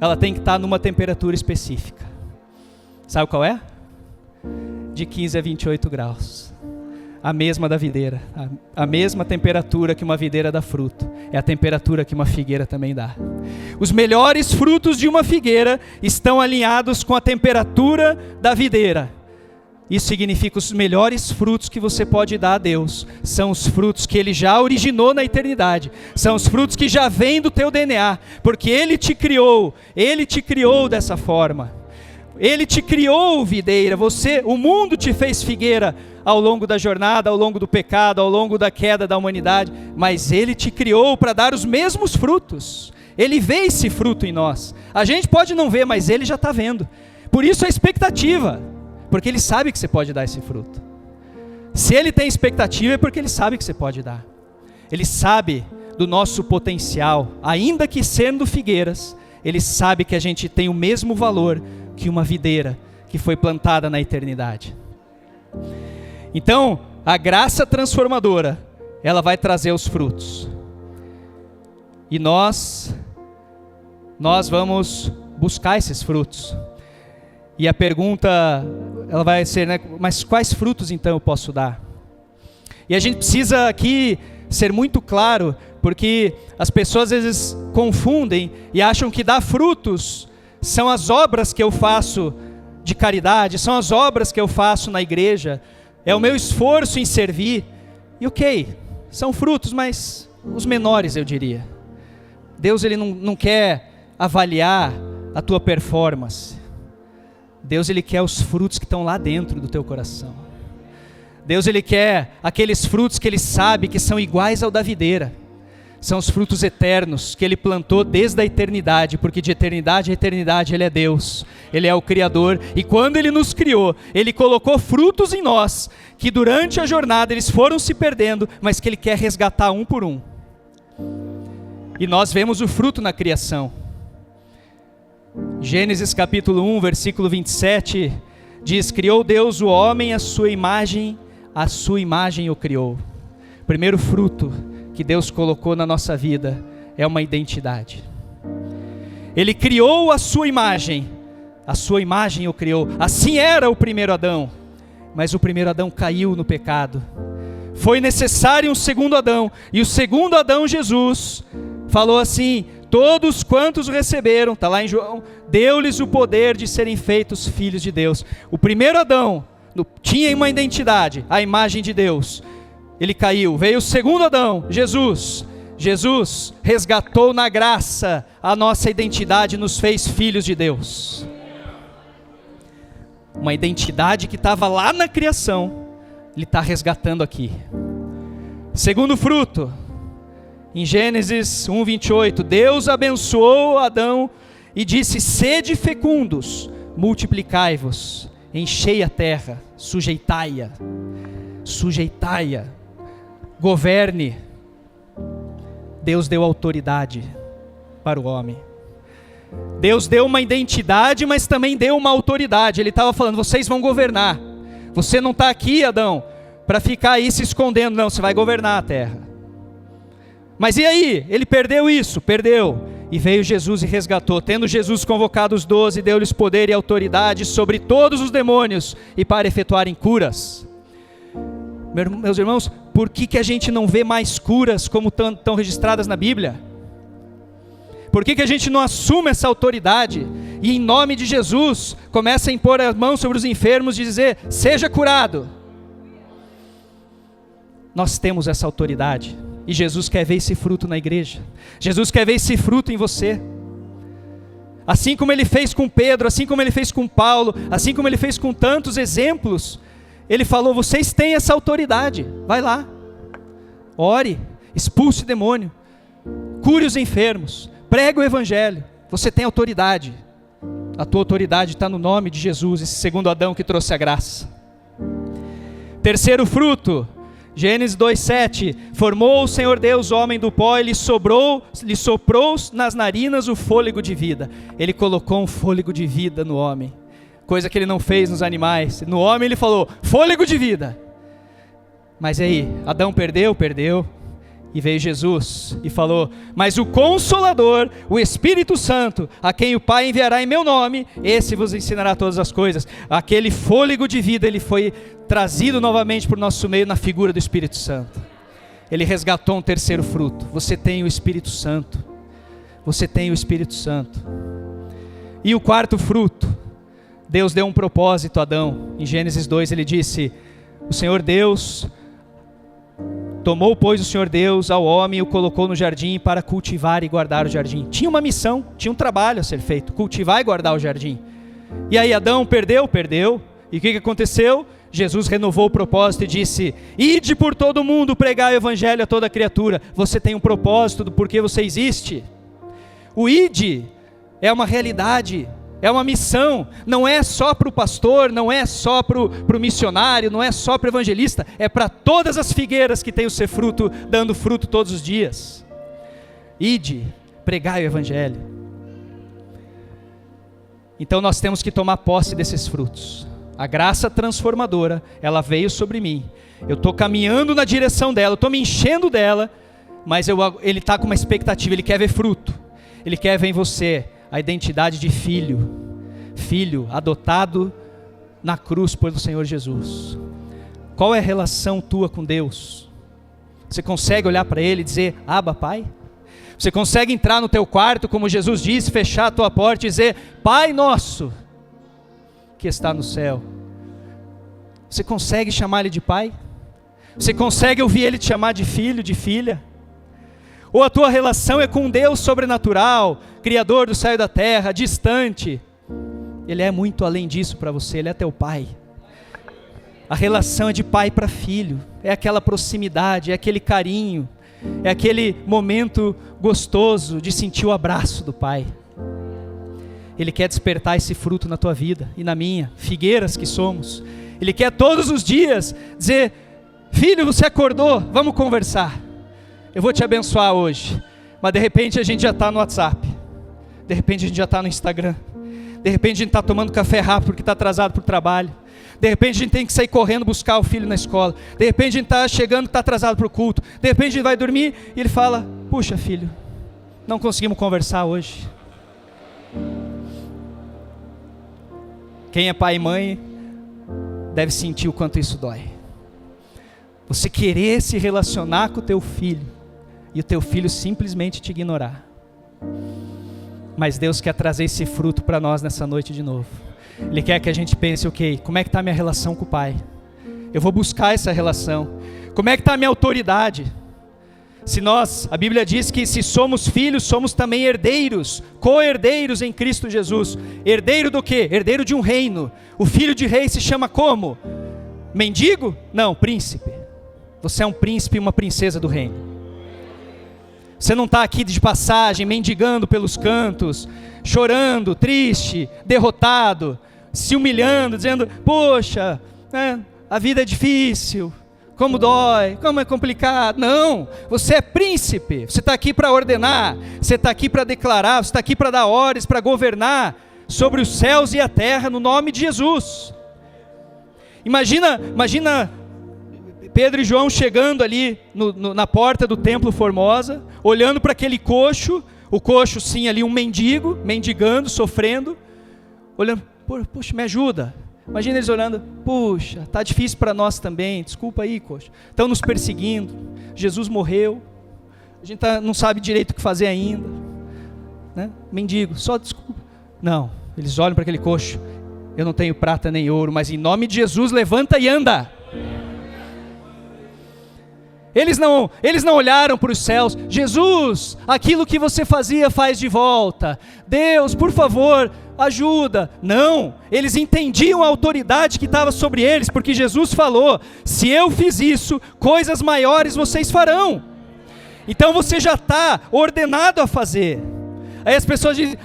ela tem que estar numa temperatura específica. Sabe qual é? De 15 a 28 graus. A mesma da videira. A mesma temperatura que uma videira dá fruto. É a temperatura que uma figueira também dá. Os melhores frutos de uma figueira estão alinhados com a temperatura da videira. Isso significa os melhores frutos que você pode dar a Deus são os frutos que Ele já originou na eternidade. São os frutos que já vêm do teu DNA, porque Ele te criou dessa forma. Ele te criou videira, o mundo te fez figueira ao longo da jornada, ao longo do pecado, ao longo da queda da humanidade, mas Ele te criou para dar os mesmos frutos. Ele vê esse fruto em nós. A gente pode não ver, mas Ele já está vendo. Por isso a expectativa, porque Ele sabe que você pode dar esse fruto. Se Ele tem expectativa é porque Ele sabe que você pode dar. Ele sabe do nosso potencial, ainda que sendo figueiras, Ele sabe que a gente tem o mesmo valor que uma videira que foi plantada na eternidade. Então, a graça transformadora, ela vai trazer os frutos. E nós vamos buscar esses frutos. E a pergunta, ela vai ser, né, mas quais frutos então eu posso dar? E a gente precisa aqui ser muito claro, porque as pessoas às vezes confundem e acham que dar frutos são as obras que eu faço de caridade, são as obras que eu faço na igreja, é o meu esforço em servir. E ok, são frutos, mas os menores eu diria. Deus ele não quer avaliar a tua performance. Deus ele quer os frutos que estão lá dentro do teu coração. Deus ele quer aqueles frutos que Ele sabe que são iguais ao da videira. São os frutos eternos que Ele plantou desde a eternidade, porque de eternidade a eternidade Ele é Deus, Ele é o Criador, e quando Ele nos criou, Ele colocou frutos em nós, que durante a jornada eles foram se perdendo, mas que Ele quer resgatar um por um. E nós vemos o fruto na criação. Gênesis capítulo 1, versículo 27, diz: criou Deus o homem à sua imagem o criou. O primeiro fruto que Deus colocou na nossa vida é uma identidade. Ele criou a sua imagem o criou. Assim era o primeiro Adão, mas o primeiro Adão caiu no pecado. Foi necessário um segundo Adão, e o segundo Adão, Jesus, falou assim: todos quantos o receberam, está lá em João, deu-lhes o poder de serem feitos filhos de Deus. O primeiro Adão tinha uma identidade, a imagem de Deus. Ele caiu, veio o segundo Adão, Jesus. Jesus resgatou na graça a nossa identidade, nos fez filhos de Deus. Uma identidade que estava lá na criação, Ele está resgatando aqui. Segundo fruto, em Gênesis 1:28, Deus abençoou Adão e disse: sede fecundos, multiplicai-vos, enchei a terra, sujeitai-a, governe. Deus deu autoridade para o homem. Deus deu uma identidade, mas também deu uma autoridade. Ele estava falando: vocês vão governar. Você não está aqui, Adão, para ficar aí se escondendo. Não, você vai governar a terra. Mas e aí? Ele perdeu isso? Perdeu. E veio Jesus e resgatou. Tendo Jesus convocado os 12, deu-lhes poder e autoridade sobre todos os demônios e para efetuarem curas. Meus irmãos, por que a gente não vê mais curas como estão registradas na Bíblia? Por que a gente não assume essa autoridade e em nome de Jesus começa a impor as mãos sobre os enfermos e dizer: seja curado? Nós temos essa autoridade e Jesus quer ver esse fruto na igreja. Jesus quer ver esse fruto em você. Assim como Ele fez com Pedro, assim como Ele fez com Paulo, assim como Ele fez com tantos exemplos, Ele falou: vocês têm essa autoridade, vai lá, ore, expulse o demônio, cure os enfermos, pregue o evangelho, você tem autoridade. A tua autoridade está no nome de Jesus, esse segundo Adão que trouxe a graça. Terceiro fruto, Gênesis 2:7, formou o Senhor Deus o homem do pó e lhe soprou nas narinas o fôlego de vida. Ele colocou um fôlego de vida no homem, coisa que Ele não fez nos animais. No homem Ele falou: fôlego de vida. Mas aí, Adão perdeu, e veio Jesus e falou: mas o Consolador, o Espírito Santo, a quem o Pai enviará em meu nome, esse vos ensinará todas as coisas. Aquele fôlego de vida, ele foi trazido novamente para o nosso meio na figura do Espírito Santo. Ele resgatou um terceiro fruto. Você tem o Espírito Santo. Você tem o Espírito Santo. E o quarto fruto, Deus deu um propósito a Adão. Em Gênesis 2 ele disse, o Senhor Deus tomou, pois, o Senhor Deus ao homem e o colocou no jardim para cultivar e guardar o jardim. Tinha uma missão, tinha um trabalho a ser feito, cultivar e guardar o jardim. E aí Adão perdeu. E o que aconteceu? Jesus renovou o propósito e disse, ide por todo mundo pregar o evangelho a toda criatura. Você tem um propósito do porquê você existe. O ide é uma realidade, é uma missão, não é só para o pastor, não é só para o missionário, não é só para o evangelista, é para todas as figueiras que têm o seu fruto, dando fruto todos os dias. Ide, pregai o evangelho. Então nós temos que tomar posse desses frutos. A graça transformadora, ela veio sobre mim. Eu estou caminhando na direção dela, eu estou me enchendo dela, mas ele está com uma expectativa, ele quer ver fruto. Ele quer ver em você a identidade de filho, filho adotado na cruz pelo Senhor Jesus. Qual é a relação tua com Deus? Você consegue olhar para Ele e dizer, Abba, Pai? Você consegue entrar no teu quarto, como Jesus disse, fechar a tua porta e dizer, Pai nosso, que está no céu? Você consegue chamar Ele de Pai? Você consegue ouvir Ele te chamar de filho, de filha? Ou a tua relação é com um Deus sobrenatural, Criador do céu e da terra, distante? Ele é muito além disso para você, Ele é teu Pai. A relação é de pai para filho, é aquela proximidade, é aquele carinho, é aquele momento gostoso de sentir o abraço do Pai. Ele quer despertar esse fruto na tua vida e na minha, figueiras que somos. Ele quer todos os dias dizer, filho, você acordou, vamos conversar. Eu vou te abençoar hoje, mas de repente a gente já está no WhatsApp, de repente a gente já está no Instagram, de repente a gente está tomando café rápido porque está atrasado para o trabalho, de repente a gente tem que sair correndo buscar o filho na escola, de repente a gente está chegando, está atrasado para o culto, de repente a gente vai dormir e ele fala, puxa filho, não conseguimos conversar hoje. Quem é pai e mãe deve sentir o quanto isso dói. Você querer se relacionar com o teu filho e o teu filho simplesmente te ignorar. Mas Deus quer trazer esse fruto para nós nessa noite de novo. Ele quer que a gente pense, ok, como é que está a minha relação com o Pai? Eu vou buscar essa relação. Como é que está a minha autoridade? A Bíblia diz que se somos filhos, somos também herdeiros, co-herdeiros em Cristo Jesus. Herdeiro do quê? Herdeiro de um reino. O filho de rei se chama como? Mendigo? Não, príncipe. Você é um príncipe e uma princesa do reino. Você não está aqui de passagem, mendigando pelos cantos, chorando, triste, derrotado, se humilhando, dizendo, poxa, a vida é difícil, como dói, como é complicado. Não, você é príncipe, você está aqui para ordenar, você está aqui para declarar, você está aqui para dar ordens, para governar sobre os céus e a terra no nome de Jesus. Imagina Pedro e João chegando ali na porta do templo Formosa, olhando para aquele coxo, o coxo sim ali um mendigo, mendigando, sofrendo, olhando, puxa, me ajuda. Imagina eles olhando, puxa, está difícil para nós também, desculpa aí, coxo, estão nos perseguindo, Jesus morreu, a gente não sabe direito o que fazer ainda, né? Mendigo, só desculpa. Não, eles olham para aquele coxo, eu não tenho prata nem ouro, mas em nome de Jesus levanta e anda. Eles não olharam para os céus, Jesus, aquilo que você fazia faz de volta, Deus, por favor, ajuda. Não, eles entendiam a autoridade que estava sobre eles, porque Jesus falou, se eu fiz isso, coisas maiores vocês farão. Então você já está ordenado a fazer. Aí as pessoas dizem,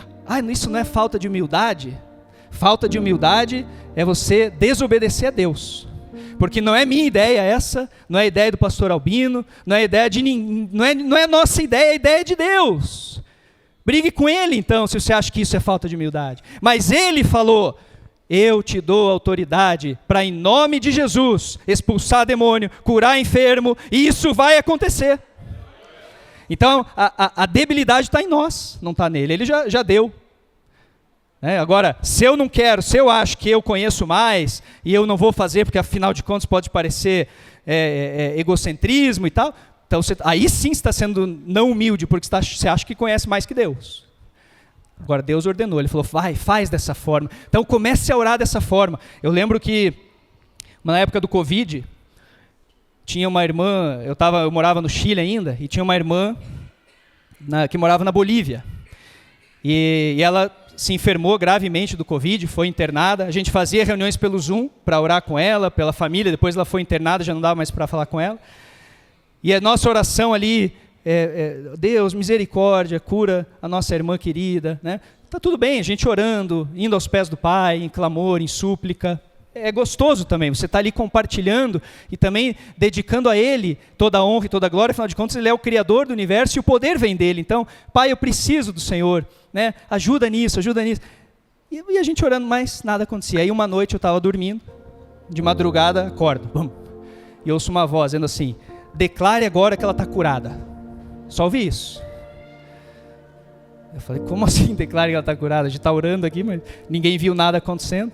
isso não é falta de humildade? Falta de humildade é você desobedecer a Deus. Porque não é minha ideia essa, não é a ideia do pastor Albino, não é a ideia de ninguém, não é a nossa ideia, é a ideia de Deus. Brigue com Ele então, se você acha que isso é falta de humildade. Mas Ele falou, eu te dou autoridade para em nome de Jesus, expulsar demônio, curar enfermo, e isso vai acontecer. Então a debilidade está em nós, não está nele, Ele já deu. Agora, se eu não quero, se eu acho que eu conheço mais, e eu não vou fazer, porque afinal de contas pode parecer egocentrismo e tal, então aí sim está sendo não humilde, porque você acha que conhece mais que Deus. Agora Deus ordenou, ele falou, vai, faz dessa forma. Então comece a orar dessa forma. Eu lembro que na época do Covid, tinha uma irmã, eu morava no Chile ainda, e tinha uma irmã que morava na Bolívia. E ela se enfermou gravemente do Covid, foi internada. A gente fazia reuniões pelo Zoom para orar com ela, pela família. Depois ela foi internada, já não dava mais para falar com ela. E a nossa oração ali, Deus, misericórdia, cura a nossa irmã querida. Né? Tá tudo bem, a gente orando, indo aos pés do Pai, em clamor, em súplica. É gostoso também, você está ali compartilhando e também dedicando a Ele toda a honra e toda a glória. Afinal de contas, Ele é o Criador do universo e o poder vem dEle. Então, Pai, eu preciso do Senhor, né? Ajuda nisso, ajuda nisso. E a gente orando, mas nada acontecia. Aí uma noite eu estava dormindo, de madrugada, acordo. Bum, e ouço uma voz dizendo assim, declare agora que ela está curada. Só ouvi isso. Eu falei, como assim declare que ela está curada? A gente está orando aqui, mas ninguém viu nada acontecendo.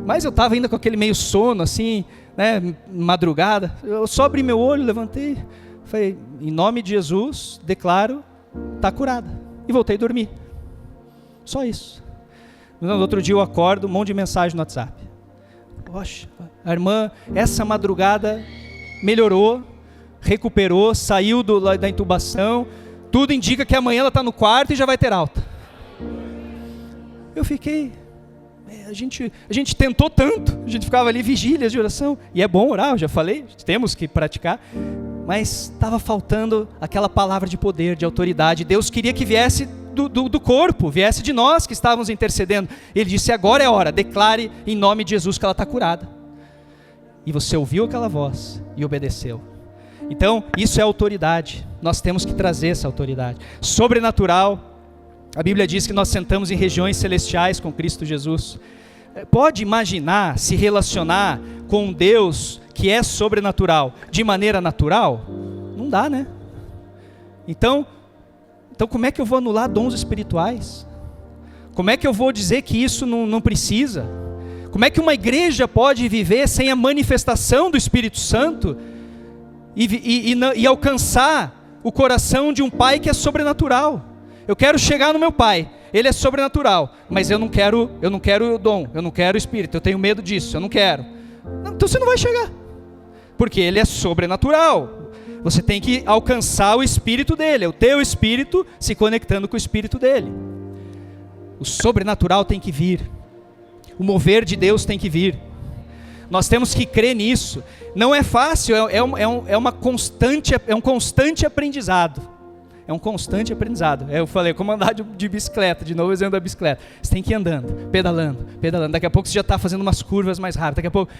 Mas eu estava ainda com aquele meio sono, assim, né, madrugada. Eu só abri meu olho, levantei, falei, em nome de Jesus, declaro, está curada. E voltei a dormir. Só isso. No outro dia eu acordo, um monte de mensagem no WhatsApp. Poxa, a irmã, essa madrugada melhorou, recuperou, saiu da intubação, tudo indica que amanhã ela está no quarto e já vai ter alta. Eu fiquei... A gente tentou tanto, a gente ficava ali vigílias de oração, e é bom orar, eu já falei, temos que praticar, mas estava faltando aquela palavra de poder, de autoridade. Deus queria que viesse do corpo, viesse de nós que estávamos intercedendo. Ele disse, agora é a hora, declare em nome de Jesus que ela está curada. E você ouviu aquela voz e obedeceu. Então, isso é autoridade, nós temos que trazer essa autoridade. Sobrenatural. A Bíblia diz que nós sentamos em regiões celestiais com Cristo Jesus. Pode imaginar se relacionar com um Deus que é sobrenatural de maneira natural? Não dá, né? Então como é que eu vou anular dons espirituais? Como é que eu vou dizer que isso não precisa? Como é que uma igreja pode viver sem a manifestação do Espírito Santo e alcançar o coração de um Pai que é sobrenatural? Eu quero chegar no meu Pai, Ele é sobrenatural, mas eu não quero o dom, eu não quero o Espírito, eu tenho medo disso, eu não quero. Então você não vai chegar, porque Ele é sobrenatural. Você tem que alcançar o Espírito dEle, é o teu Espírito se conectando com o Espírito dEle. O sobrenatural tem que vir, o mover de Deus tem que vir. Nós temos que crer nisso. Não é fácil, é um constante aprendizado. É um constante aprendizado. Eu falei, como andar de bicicleta, de novo exemplo da bicicleta. Você tem que ir andando, pedalando. Daqui a pouco você já está fazendo umas curvas mais rápidas. Daqui a pouco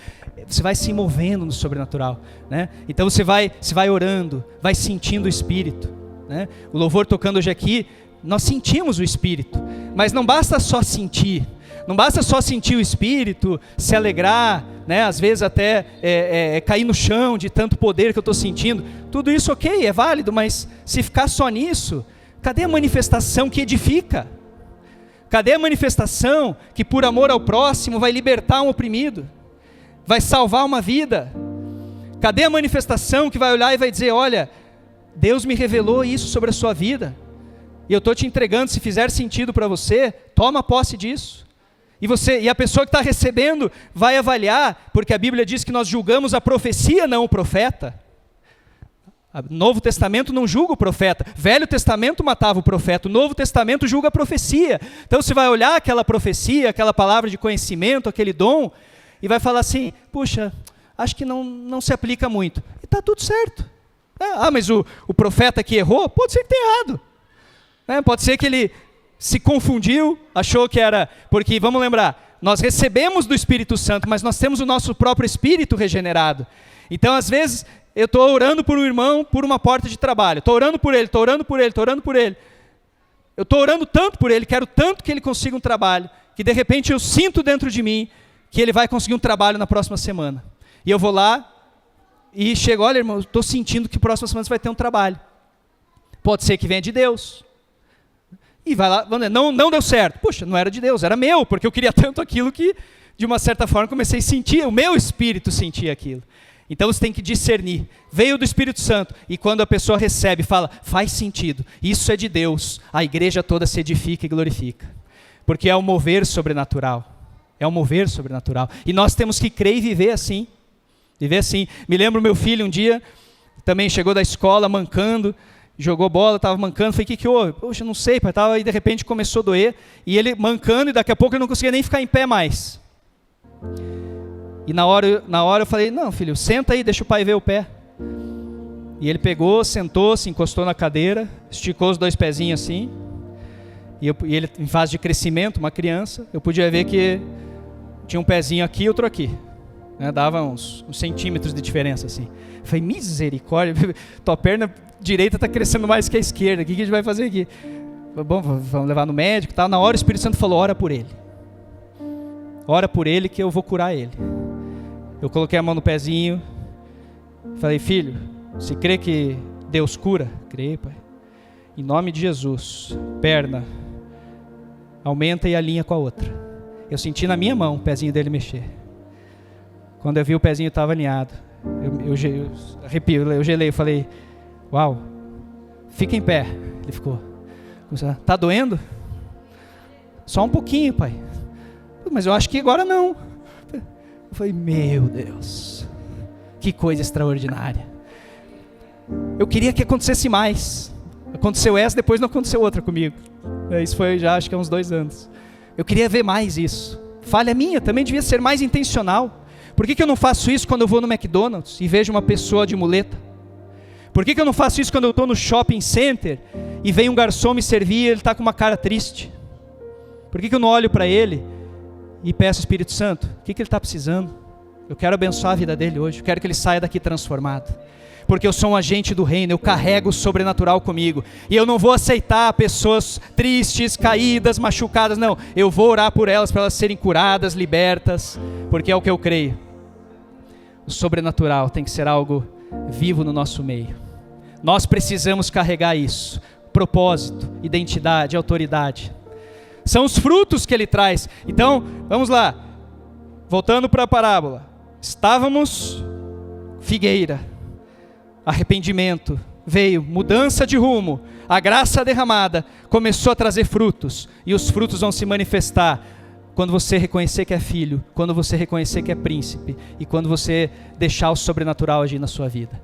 você vai se movendo no sobrenatural. Né? Então você vai orando, vai sentindo o Espírito. Né? O louvor tocando hoje aqui, nós sentimos o Espírito. Mas não basta só sentir. Não basta só sentir o Espírito, se alegrar, né? Às vezes até cair no chão de tanto poder que eu estou sentindo. Tudo isso ok, é válido, mas se ficar só nisso, cadê a manifestação que edifica? Cadê a manifestação que por amor ao próximo vai libertar um oprimido? Vai salvar uma vida? Cadê a manifestação que vai olhar e vai dizer, olha, Deus me revelou isso sobre a sua vida, e eu estou te entregando, se fizer sentido para você, toma posse disso. E a pessoa que está recebendo vai avaliar, porque a Bíblia diz que nós julgamos a profecia, não o profeta. O Novo Testamento não julga o profeta. Velho Testamento matava o profeta. O Novo Testamento julga a profecia. Então você vai olhar aquela profecia, aquela palavra de conhecimento, aquele dom, e vai falar assim, puxa, acho que não se aplica muito. E está tudo certo. Mas o profeta que errou, pode ser que tenha errado. Pode ser que ele se confundiu, achou que era... Porque, vamos lembrar, nós recebemos do Espírito Santo, mas nós temos o nosso próprio espírito regenerado. Então, às vezes, eu estou orando por um irmão, por uma porta de trabalho. Estou orando por ele. Eu estou orando tanto por ele, quero tanto que ele consiga um trabalho, que de repente eu sinto dentro de mim que ele vai conseguir um trabalho na próxima semana. E eu vou lá e chego, olha, irmão, estou sentindo que próxima semana você vai ter um trabalho. Pode ser que venha de Deus. E vai lá, não deu certo. Puxa, não era de Deus, era meu, porque eu queria tanto aquilo que, de uma certa forma, comecei a sentir, o meu espírito sentia aquilo. Então você tem que discernir. Veio do Espírito Santo, e quando a pessoa recebe, fala, faz sentido, isso é de Deus, a igreja toda se edifica e glorifica. porque é um mover sobrenatural. É um mover sobrenatural. E nós temos que crer e viver assim. Viver assim. Me lembro meu filho um dia, também chegou da escola mancando, jogou bola, estava mancando, falei, o que houve? Poxa, não sei, pai, tava, e de repente começou a doer, e ele mancando, e daqui a pouco ele não conseguia nem ficar em pé mais. E na hora eu falei, não filho, senta aí, deixa o pai ver o pé. E ele pegou, sentou, se encostou na cadeira, esticou os 2 pezinhos assim, e ele em fase de crescimento, uma criança, eu podia ver que tinha um pezinho aqui e outro aqui. Né, dava uns centímetros de diferença assim. Eu falei, misericórdia, tua perna direita está crescendo mais que a esquerda, o que a gente vai fazer aqui? Bom, vamos levar no médico e tal. Na hora o Espírito Santo falou, ora por ele. Ora por ele que eu vou curar ele. Eu coloquei a mão no pezinho, falei, filho, você crê que Deus cura? Creio, pai. Em nome de Jesus, perna, aumenta e alinha com a outra. Eu senti na minha mão o pezinho dele mexer. Quando eu vi o pezinho estava alinhado, eu gelei, eu falei, uau, fica em pé. Ele ficou, tá doendo? Só um pouquinho, pai. Mas eu acho que agora não. Eu falei, meu Deus, que coisa extraordinária. Eu queria que acontecesse mais. Aconteceu essa, depois não aconteceu outra comigo. Isso foi já acho que há uns 2 anos. Eu queria ver mais isso. Falha minha, também devia ser mais intencional. Por que eu não faço isso quando eu vou no McDonald's e vejo uma pessoa de muleta? Por que eu não faço isso quando eu estou no shopping center e vem um garçom me servir e ele está com uma cara triste? Por que eu não olho para ele e peço ao Espírito Santo, o que ele está precisando? Eu quero abençoar a vida dele hoje, eu quero que ele saia daqui transformado. Porque eu sou um agente do reino, eu carrego o sobrenatural comigo. E eu não vou aceitar pessoas tristes, caídas, machucadas, não. Eu vou orar por elas, para elas serem curadas, libertas, porque é o que eu creio. O sobrenatural tem que ser algo vivo no nosso meio. Nós precisamos carregar isso. Propósito, identidade, autoridade. São os frutos que ele traz. Então, vamos lá. Voltando para a parábola. Estávamos figueira. Arrependimento veio, mudança de rumo, a graça derramada começou a trazer frutos, e os frutos vão se manifestar quando você reconhecer que é filho, quando você reconhecer que é príncipe, e quando você deixar o sobrenatural agir na sua vida.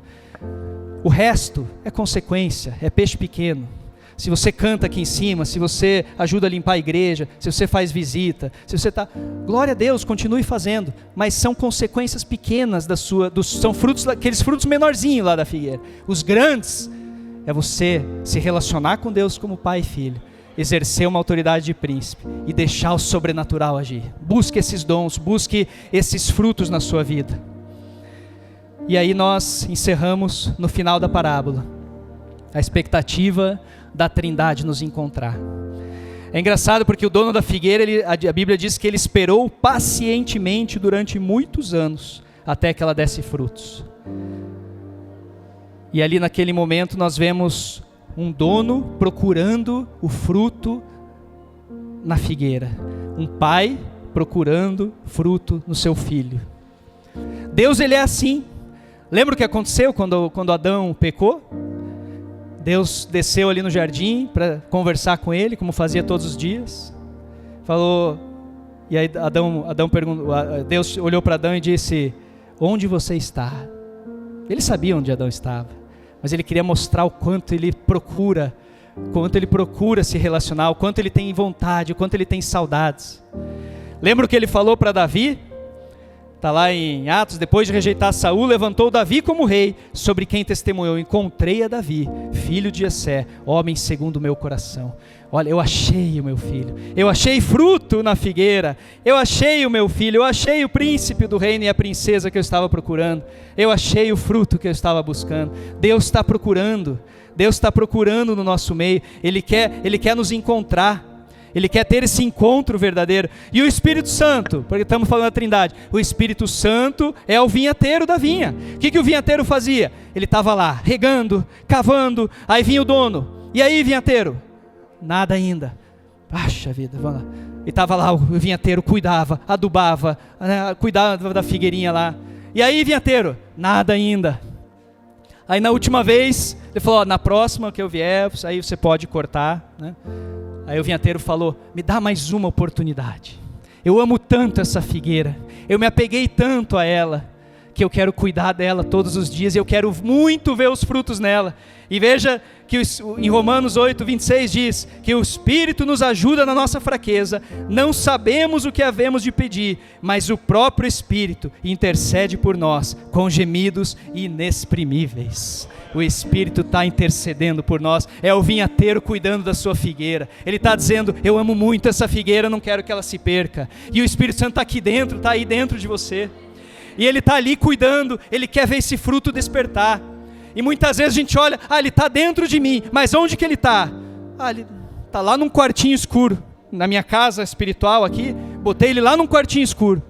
O resto é consequência, é peixe pequeno. Se você canta aqui em cima, se você ajuda a limpar a igreja, se você faz visita, se você está... Glória a Deus, continue fazendo. Mas são consequências pequenas são frutos, aqueles frutos menorzinhos lá da figueira. Os grandes é você se relacionar com Deus como pai e filho, exercer uma autoridade de príncipe e deixar o sobrenatural agir. Busque esses dons, busque esses frutos na sua vida. E aí nós encerramos no final da parábola. A expectativa da Trindade nos encontrar. É engraçado porque o dono da figueira, a Bíblia diz que ele esperou pacientemente durante muitos anos, até que ela desse frutos. E ali naquele momento nós vemos um dono procurando o fruto na figueira. Um pai procurando fruto no seu filho. Deus, ele é assim. Lembra o que aconteceu quando Adão pecou? Deus desceu ali no jardim para conversar com ele, como fazia todos os dias. Falou, e aí Adão perguntou, Deus olhou para Adão e disse, onde você está? Ele sabia onde Adão estava, mas ele queria mostrar o quanto ele procura se relacionar, o quanto ele tem vontade, o quanto ele tem saudades. Lembra o que ele falou para Davi? Está lá em Atos, depois de rejeitar Saul, levantou Davi como rei, sobre quem testemunhou, encontrei a Davi, filho de Jessé, homem segundo o meu coração. Olha, eu achei o meu filho, eu achei fruto na figueira, eu achei o meu filho, eu achei o príncipe do reino e a princesa que eu estava procurando, eu achei o fruto que eu estava buscando. Deus está procurando no nosso meio, Ele quer nos encontrar. Ele quer ter esse encontro verdadeiro. E o Espírito Santo, porque estamos falando da Trindade, o Espírito Santo é o vinhateiro da vinha. O que o vinhateiro fazia? Ele estava lá, regando, cavando, aí vinha o dono. E aí, vinhateiro? Nada ainda. Puxa vida, vamos lá. E estava lá, o vinhateiro cuidava, adubava, cuidava da figueirinha lá. E aí, vinhateiro? Nada ainda. Aí na última vez, ele falou, na próxima que eu vier, aí você pode cortar, né? Aí o vinhateiro falou: me dá mais uma oportunidade. Eu amo tanto essa figueira, eu me apeguei tanto a ela, que eu quero cuidar dela todos os dias, e eu quero muito ver os frutos nela. E veja que em Romanos 8, 26 diz que o Espírito nos ajuda na nossa fraqueza, não sabemos o que havemos de pedir, mas o próprio Espírito intercede por nós com gemidos inexprimíveis. O Espírito está intercedendo por nós, é o vinhateiro cuidando da sua figueira. Ele está dizendo: eu amo muito essa figueira, não quero que ela se perca. E o Espírito Santo está aqui dentro, está aí dentro de você. E Ele está ali cuidando, Ele quer ver esse fruto despertar. E muitas vezes a gente olha: Ele está dentro de mim, mas onde que Ele está? Ele está lá num quartinho escuro. Na minha casa espiritual aqui, botei Ele lá num quartinho escuro.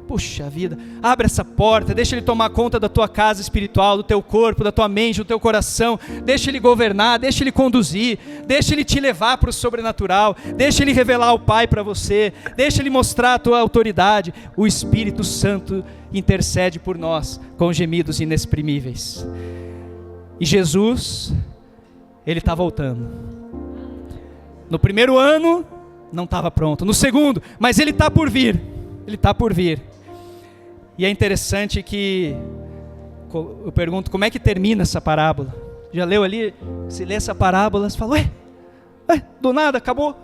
Puxa vida, abre essa porta, deixa Ele tomar conta da tua casa espiritual, do teu corpo, da tua mente, do teu coração. Deixa Ele governar, deixa Ele conduzir, deixa Ele te levar para o sobrenatural, deixa Ele revelar o Pai para você, deixa Ele mostrar a tua autoridade. O Espírito Santo intercede por nós com gemidos inexprimíveis. E Jesus, Ele está voltando. No primeiro ano, não estava pronto. No segundo, mas Ele está por vir. Ele está por vir. E é interessante que, eu pergunto, como é que termina essa parábola? Já leu ali? Se lê essa parábola, você fala: ué, do nada, acabou.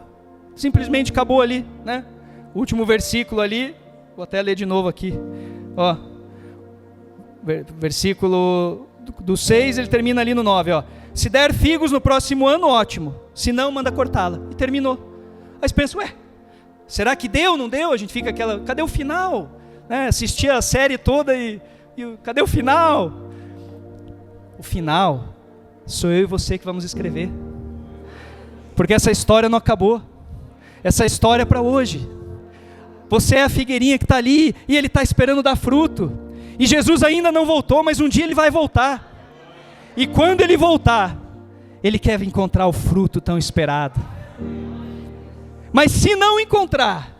Simplesmente acabou ali, né? O último versículo ali, vou até ler de novo aqui. Ó, versículo do 6, ele termina ali no 9, ó. Se der figos no próximo ano, ótimo. Se não, manda cortá-la. E terminou. Aí você pensa: ué, será que deu, não deu? A gente fica aquela: cadê o final? Né? Assistir a série toda e cadê o final? O final sou eu e você que vamos escrever. Porque essa história não acabou. Essa história é para hoje. Você é a figueirinha que está ali e Ele está esperando dar fruto. E Jesus ainda não voltou, mas um dia Ele vai voltar. E quando Ele voltar, Ele quer encontrar o fruto tão esperado. Mas se não encontrar,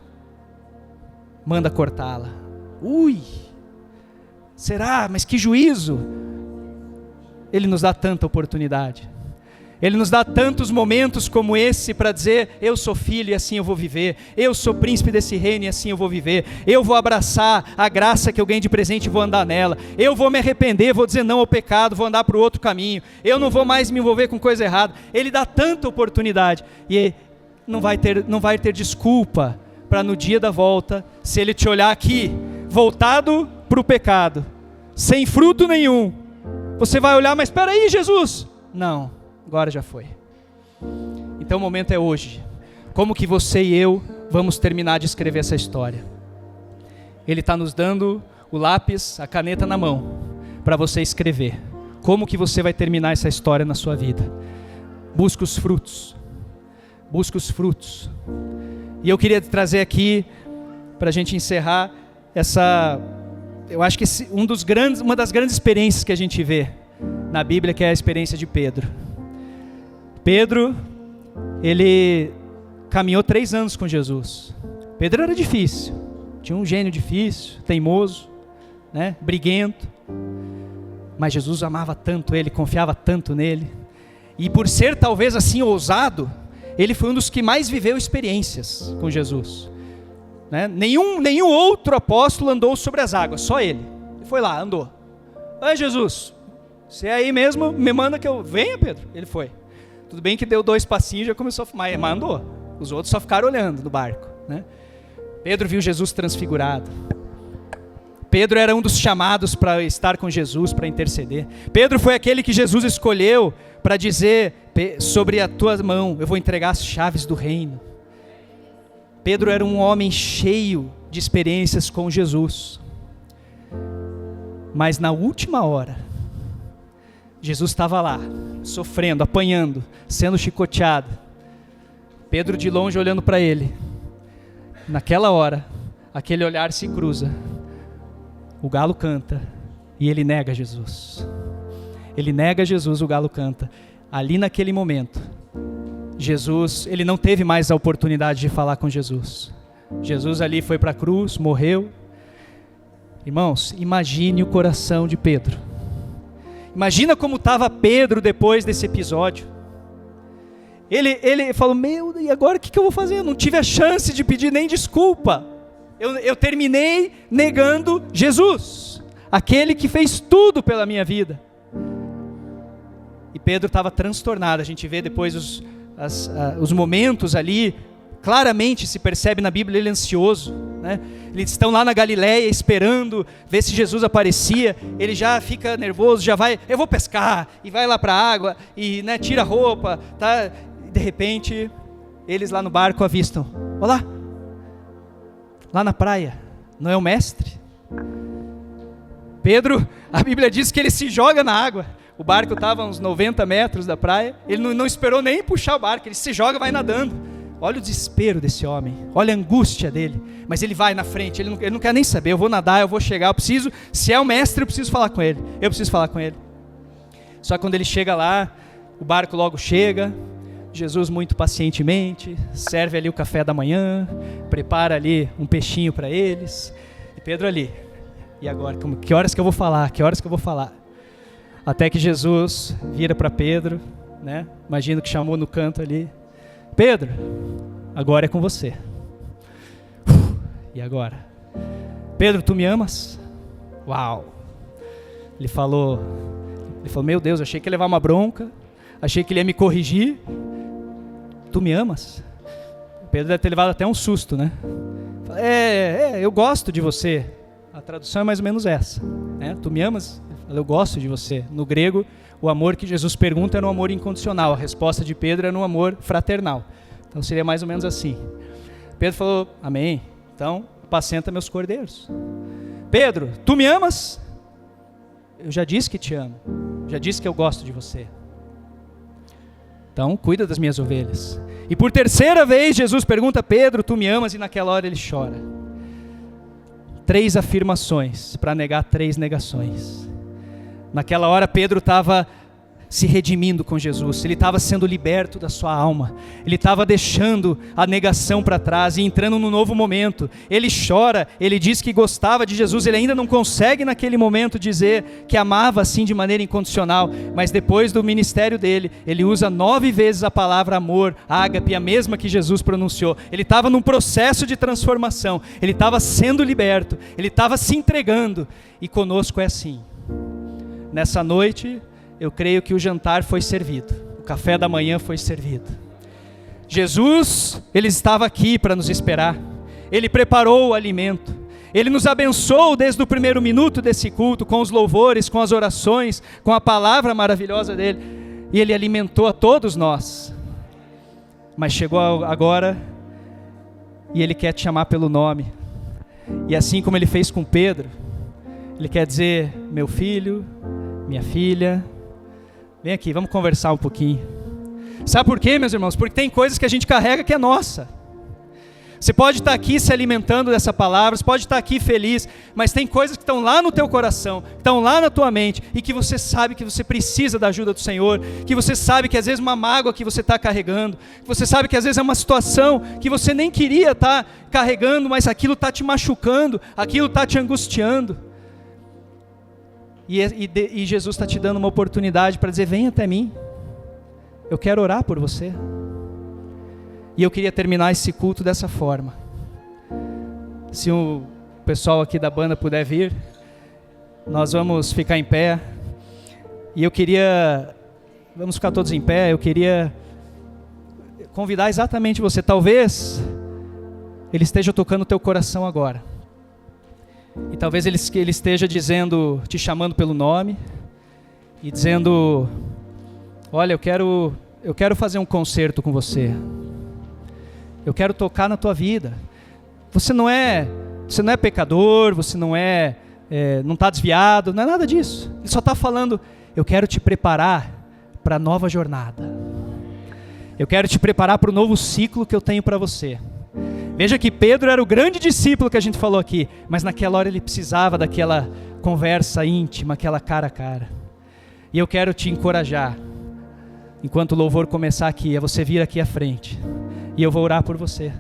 manda cortá-la. Ui, será? Mas que juízo! Ele nos dá tanta oportunidade. Ele nos dá tantos momentos como esse para dizer: eu sou filho e assim eu vou viver. Eu sou príncipe desse reino e assim eu vou viver. Eu vou abraçar a graça que eu ganhei de presente e vou andar nela. Eu vou me arrepender, vou dizer não ao pecado, vou andar para o outro caminho. Eu não vou mais me envolver com coisa errada. Ele dá tanta oportunidade. E não vai ter desculpa para no dia da volta, se Ele te olhar aqui, voltado para o pecado, sem fruto nenhum, você vai olhar: mas espera aí, Jesus. Não, agora já foi. Então o momento é hoje. Como que você e eu vamos terminar de escrever essa história? Ele está nos dando o lápis, a caneta na mão, para você escrever. Como que você vai terminar essa história na sua vida? Busca os frutos. Busca os frutos. E eu queria trazer aqui, para a gente encerrar, eu acho que uma das grandes experiências que a gente vê na Bíblia, que é a experiência de Pedro. Pedro, ele caminhou 3 anos com Jesus. Pedro era difícil, tinha um gênio difícil, teimoso, né, briguento, mas Jesus amava tanto ele, confiava tanto nele, e por ser talvez assim ousado, ele foi um dos que mais viveu experiências com Jesus, né? Nenhum outro apóstolo andou sobre as águas, só ele. Ele foi lá, andou. Jesus, você é aí mesmo, me manda que eu venha, Pedro. Ele foi. Tudo bem que deu 2 passinhos e já começou a fumar, mas andou. Os outros só ficaram olhando no barco, né? Pedro viu Jesus transfigurado. Pedro era um dos chamados para estar com Jesus, para interceder. Pedro foi aquele que Jesus escolheu para dizer: sobre a tua mão eu vou entregar as chaves do reino. Pedro era um homem cheio de experiências com Jesus. Mas na última hora, Jesus estava lá, sofrendo, apanhando, sendo chicoteado. Pedro de longe olhando para ele. Naquela hora, aquele olhar se cruza. O galo canta e ele nega Jesus. Ele nega Jesus, o galo canta. Ali naquele momento, Jesus, ele não teve mais a oportunidade de falar com Jesus. Jesus ali foi para a cruz, morreu. Irmãos, imagine o coração de Pedro. Imagina como estava Pedro depois desse episódio. Ele falou, e agora o que eu vou fazer? Eu não tive a chance de pedir nem desculpa. Eu terminei negando Jesus, aquele que fez tudo pela minha vida. E Pedro estava transtornado. A gente vê depois os momentos ali, claramente se percebe na Bíblia ele ansioso, né? Eles estão lá na Galileia esperando ver se Jesus aparecia. Ele já fica nervoso, já vai, eu vou pescar, e vai lá para a água, e né, tira a roupa, tá? E de repente, eles lá no barco avistam, olá, lá na praia, não é o mestre? Pedro, a Bíblia diz que ele se joga na água. O barco estava a uns 90 metros da praia, ele não esperou nem puxar o barco, ele se joga e vai nadando. Olha o desespero desse homem, olha a angústia dele, mas ele vai na frente, ele não quer nem saber, eu vou nadar, eu vou chegar, eu preciso, se é o mestre eu preciso falar com ele, Só que quando ele chega lá, o barco logo chega, Jesus muito pacientemente, serve ali o café da manhã, prepara ali um peixinho para eles, e Pedro ali, e agora, que horas que eu vou falar, Até que Jesus vira para Pedro, né? Imagino que chamou no canto ali, Pedro, agora é com você. E agora? Pedro, tu me amas? Uau! Ele falou, meu Deus, achei que ia levar uma bronca, achei que ele ia me corrigir. Tu me amas? Pedro deve ter levado até um susto, né? Eu gosto de você. A tradução é mais ou menos essa, né? Tu me amas? Eu gosto de você. No grego, o amor que Jesus pergunta era um amor incondicional. A resposta de Pedro era um amor fraternal. Então seria mais ou menos assim. Pedro falou, amém. Então, apacenta meus cordeiros. Pedro, tu me amas? Eu já disse que te amo. Já disse que eu gosto de você. Então, cuida das minhas ovelhas. E por terceira vez, Jesus pergunta, Pedro, tu me amas? E naquela hora ele chora. 3 afirmações para negar 3 negações. Naquela hora Pedro estava se redimindo com Jesus, ele estava sendo liberto da sua alma, ele estava deixando a negação para trás e entrando num novo momento. Ele chora, ele diz que gostava de Jesus, ele ainda não consegue naquele momento dizer que amava assim de maneira incondicional, mas depois do ministério dele, ele usa 9 vezes a palavra amor, ágape, a mesma que Jesus pronunciou. Ele estava num processo de transformação, ele estava sendo liberto, ele estava se entregando, e conosco é assim. Nessa noite, eu creio que o jantar foi servido, o café da manhã foi servido. Jesus, ele estava aqui para nos esperar, ele preparou o alimento, ele nos abençoou desde o primeiro minuto desse culto, com os louvores, com as orações, com a palavra maravilhosa dele, e ele alimentou a todos nós. Mas chegou agora, e ele quer te chamar pelo nome, e assim como ele fez com Pedro, ele quer dizer, meu filho, minha filha, vem aqui, vamos conversar um pouquinho. Sabe por quê, meus irmãos? Porque tem coisas que a gente carrega que é nossa. Você pode estar aqui se alimentando dessa palavra, você pode estar aqui feliz, mas tem coisas que estão lá no teu coração, que estão lá na tua mente, e que você sabe que você precisa da ajuda do Senhor, que você sabe que às vezes uma mágoa que você está carregando, que você sabe que às vezes é uma situação que você nem queria estar carregando, mas aquilo está te machucando, aquilo está te angustiando. E Jesus está te dando uma oportunidade para dizer, vem até mim, eu quero orar por você. E eu queria terminar esse culto dessa forma. Se o pessoal aqui da banda puder vir, nós vamos ficar em pé. E vamos ficar todos em pé, eu queria convidar exatamente você. Talvez Ele esteja tocando o teu coração agora. E talvez ele esteja dizendo, te chamando pelo nome, e dizendo, olha, eu quero fazer um concerto com você. Eu quero tocar na tua vida. Você não é pecador, você não está desviado, não é nada disso. Ele só está falando, eu quero te preparar para a nova jornada. Eu quero te preparar para o novo ciclo que eu tenho para você. Veja que Pedro era o grande discípulo que a gente falou aqui, mas naquela hora ele precisava daquela conversa íntima, aquela cara a cara. E eu quero te encorajar, enquanto o louvor começar aqui, é você vir aqui à frente, e eu vou orar por você.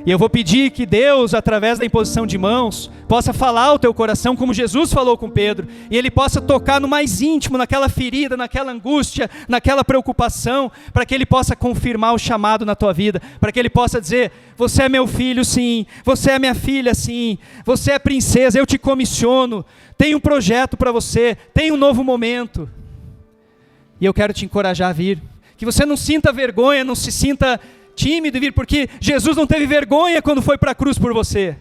E eu vou pedir que Deus, através da imposição de mãos, possa falar ao teu coração, como Jesus falou com Pedro, e Ele possa tocar no mais íntimo, naquela ferida, naquela angústia, naquela preocupação, para que Ele possa confirmar o chamado na tua vida, para que Ele possa dizer: você é meu filho, sim, você é minha filha, sim, você é princesa, eu te comissiono, tem um projeto para você, tem um novo momento. E eu quero te encorajar a vir, que você não sinta vergonha, não se sinta tímido em vir, porque Jesus não teve vergonha quando foi para a cruz por você.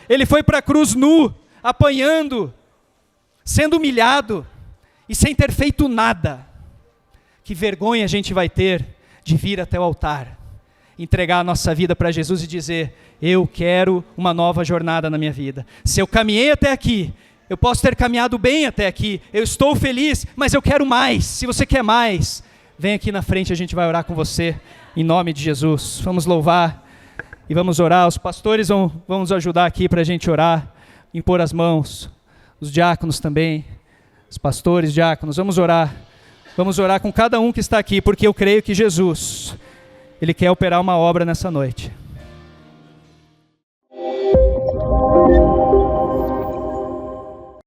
Ele foi para a cruz nu, apanhando, sendo humilhado e sem ter feito nada. Que vergonha a gente vai ter de vir até o altar, entregar a nossa vida para Jesus e dizer: eu quero uma nova jornada na minha vida. Se eu caminhei até aqui, eu posso ter caminhado bem até aqui, eu estou feliz, mas eu quero mais. Se você quer mais, vem aqui na frente, a gente vai orar com você, em nome de Jesus. Vamos louvar e vamos orar. Os pastores vão nos ajudar aqui para a gente orar, impor as mãos. Os diáconos também, os pastores, diáconos, vamos orar. Vamos orar com cada um que está aqui, porque eu creio que Jesus, Ele quer operar uma obra nessa noite.